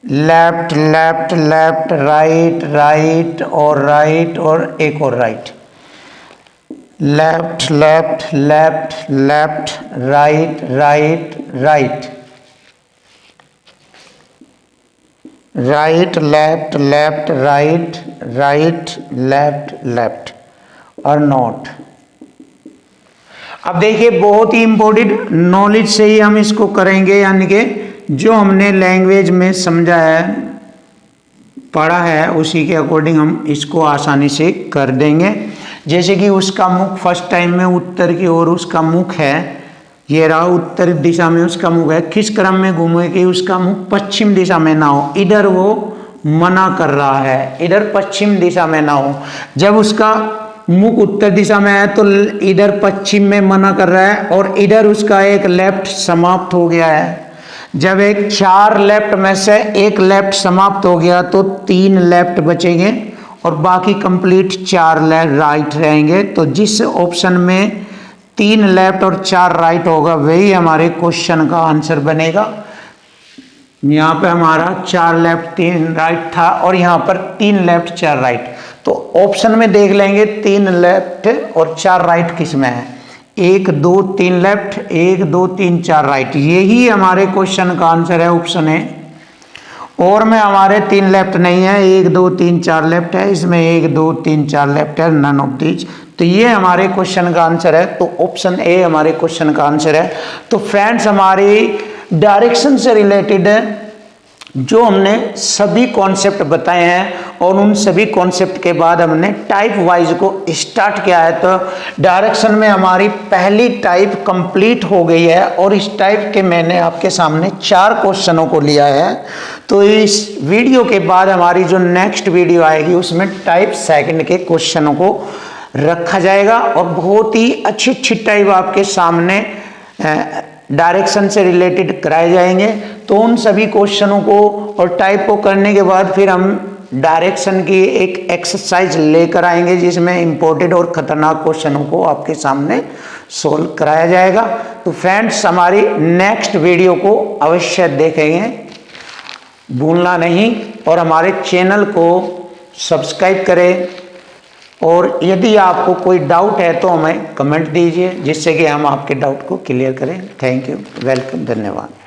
left left left right right और एक और right, left left left left right right right right left left right right left left और नॉट। अब देखिए बहुत ही इंपॉर्टेंट नॉलेज से ही हम इसको करेंगे, यानी कि जो हमने लैंग्वेज में समझा है पढ़ा है उसी के अकॉर्डिंग हम इसको आसानी से कर देंगे। जैसे कि उसका मुख फर्स्ट टाइम में उत्तर की ओर उसका मुख है, ये रहा उत्तर दिशा में उसका मुख है, किस क्रम में घूमे कि उसका मुख पश्चिम दिशा में ना हो। इधर वो मना कर रहा है, इधर पश्चिम दिशा में ना हो। जब उसका मुख उत्तर दिशा में है तो इधर पश्चिम में मना कर रहा है और इधर उसका एक लेफ्ट समाप्त हो गया है। जब एक 4 लेफ्ट में से एक लेफ्ट समाप्त हो गया तो 3 लेफ्ट बचेंगे और बाकी कंप्लीट 4 राइट रहेंगे। तो जिस ऑप्शन में 3 लेफ्ट और 4 राइट होगा वही हमारे क्वेश्चन का आंसर बनेगा। यहाँ पे हमारा 4 लेफ्ट 3 राइट था और यहाँ पर 3 लेफ्ट 4 राइट। तो ऑप्शन में देख लेंगे 3 लेफ्ट और 4 राइट किस में है। 1 2 3 लेफ्ट, 1 2 3 4 राइट, यही हमारे क्वेश्चन का आंसर है, ऑप्शन है। और में हमारे 3 लेफ्ट नहीं है, 1 2 3 4 लेफ्ट है, इसमें 1 2 3 4 लेफ्ट है, नन ऑफ दीज। तो ये हमारे क्वेश्चन का आंसर है। तो ऑप्शन ए हमारे क्वेश्चन का आंसर है। तो फ्रेंड्स, हमारी डायरेक्शन से रिलेटेड जो हमने सभी कॉन्सेप्ट बताए हैं और उन सभी कॉन्सेप्ट के बाद हमने टाइप वाइज को स्टार्ट किया है। तो डायरेक्शन में हमारी पहली टाइप कंप्लीट हो गई है और इस टाइप के मैंने आपके सामने 4 क्वेश्चनों को लिया है। तो इस वीडियो के बाद हमारी जो नेक्स्ट वीडियो आएगी उसमें टाइप सेकंड के क्वेश्चनों को रखा जाएगा और बहुत ही अच्छी अच्छी टाइप आपके सामने डायरेक्शन से रिलेटेड कराए जाएंगे। तो उन सभी क्वेश्चनों को और टाइप को करने के बाद फिर हम डायरेक्शन की एक एक्सरसाइज लेकर आएंगे जिसमें इंपॉर्टेंट और खतरनाक क्वेश्चनों को आपके सामने सोल्व कराया जाएगा। तो फ्रेंड्स, हमारी नेक्स्ट वीडियो को अवश्य देखेंगे, भूलना नहीं, और हमारे चैनल को सब्सक्राइब करें। और यदि आपको कोई डाउट है तो हमें कमेंट दीजिए जिससे कि हम आपके डाउट को क्लियर करें। थैंक यू, वेलकम, धन्यवाद।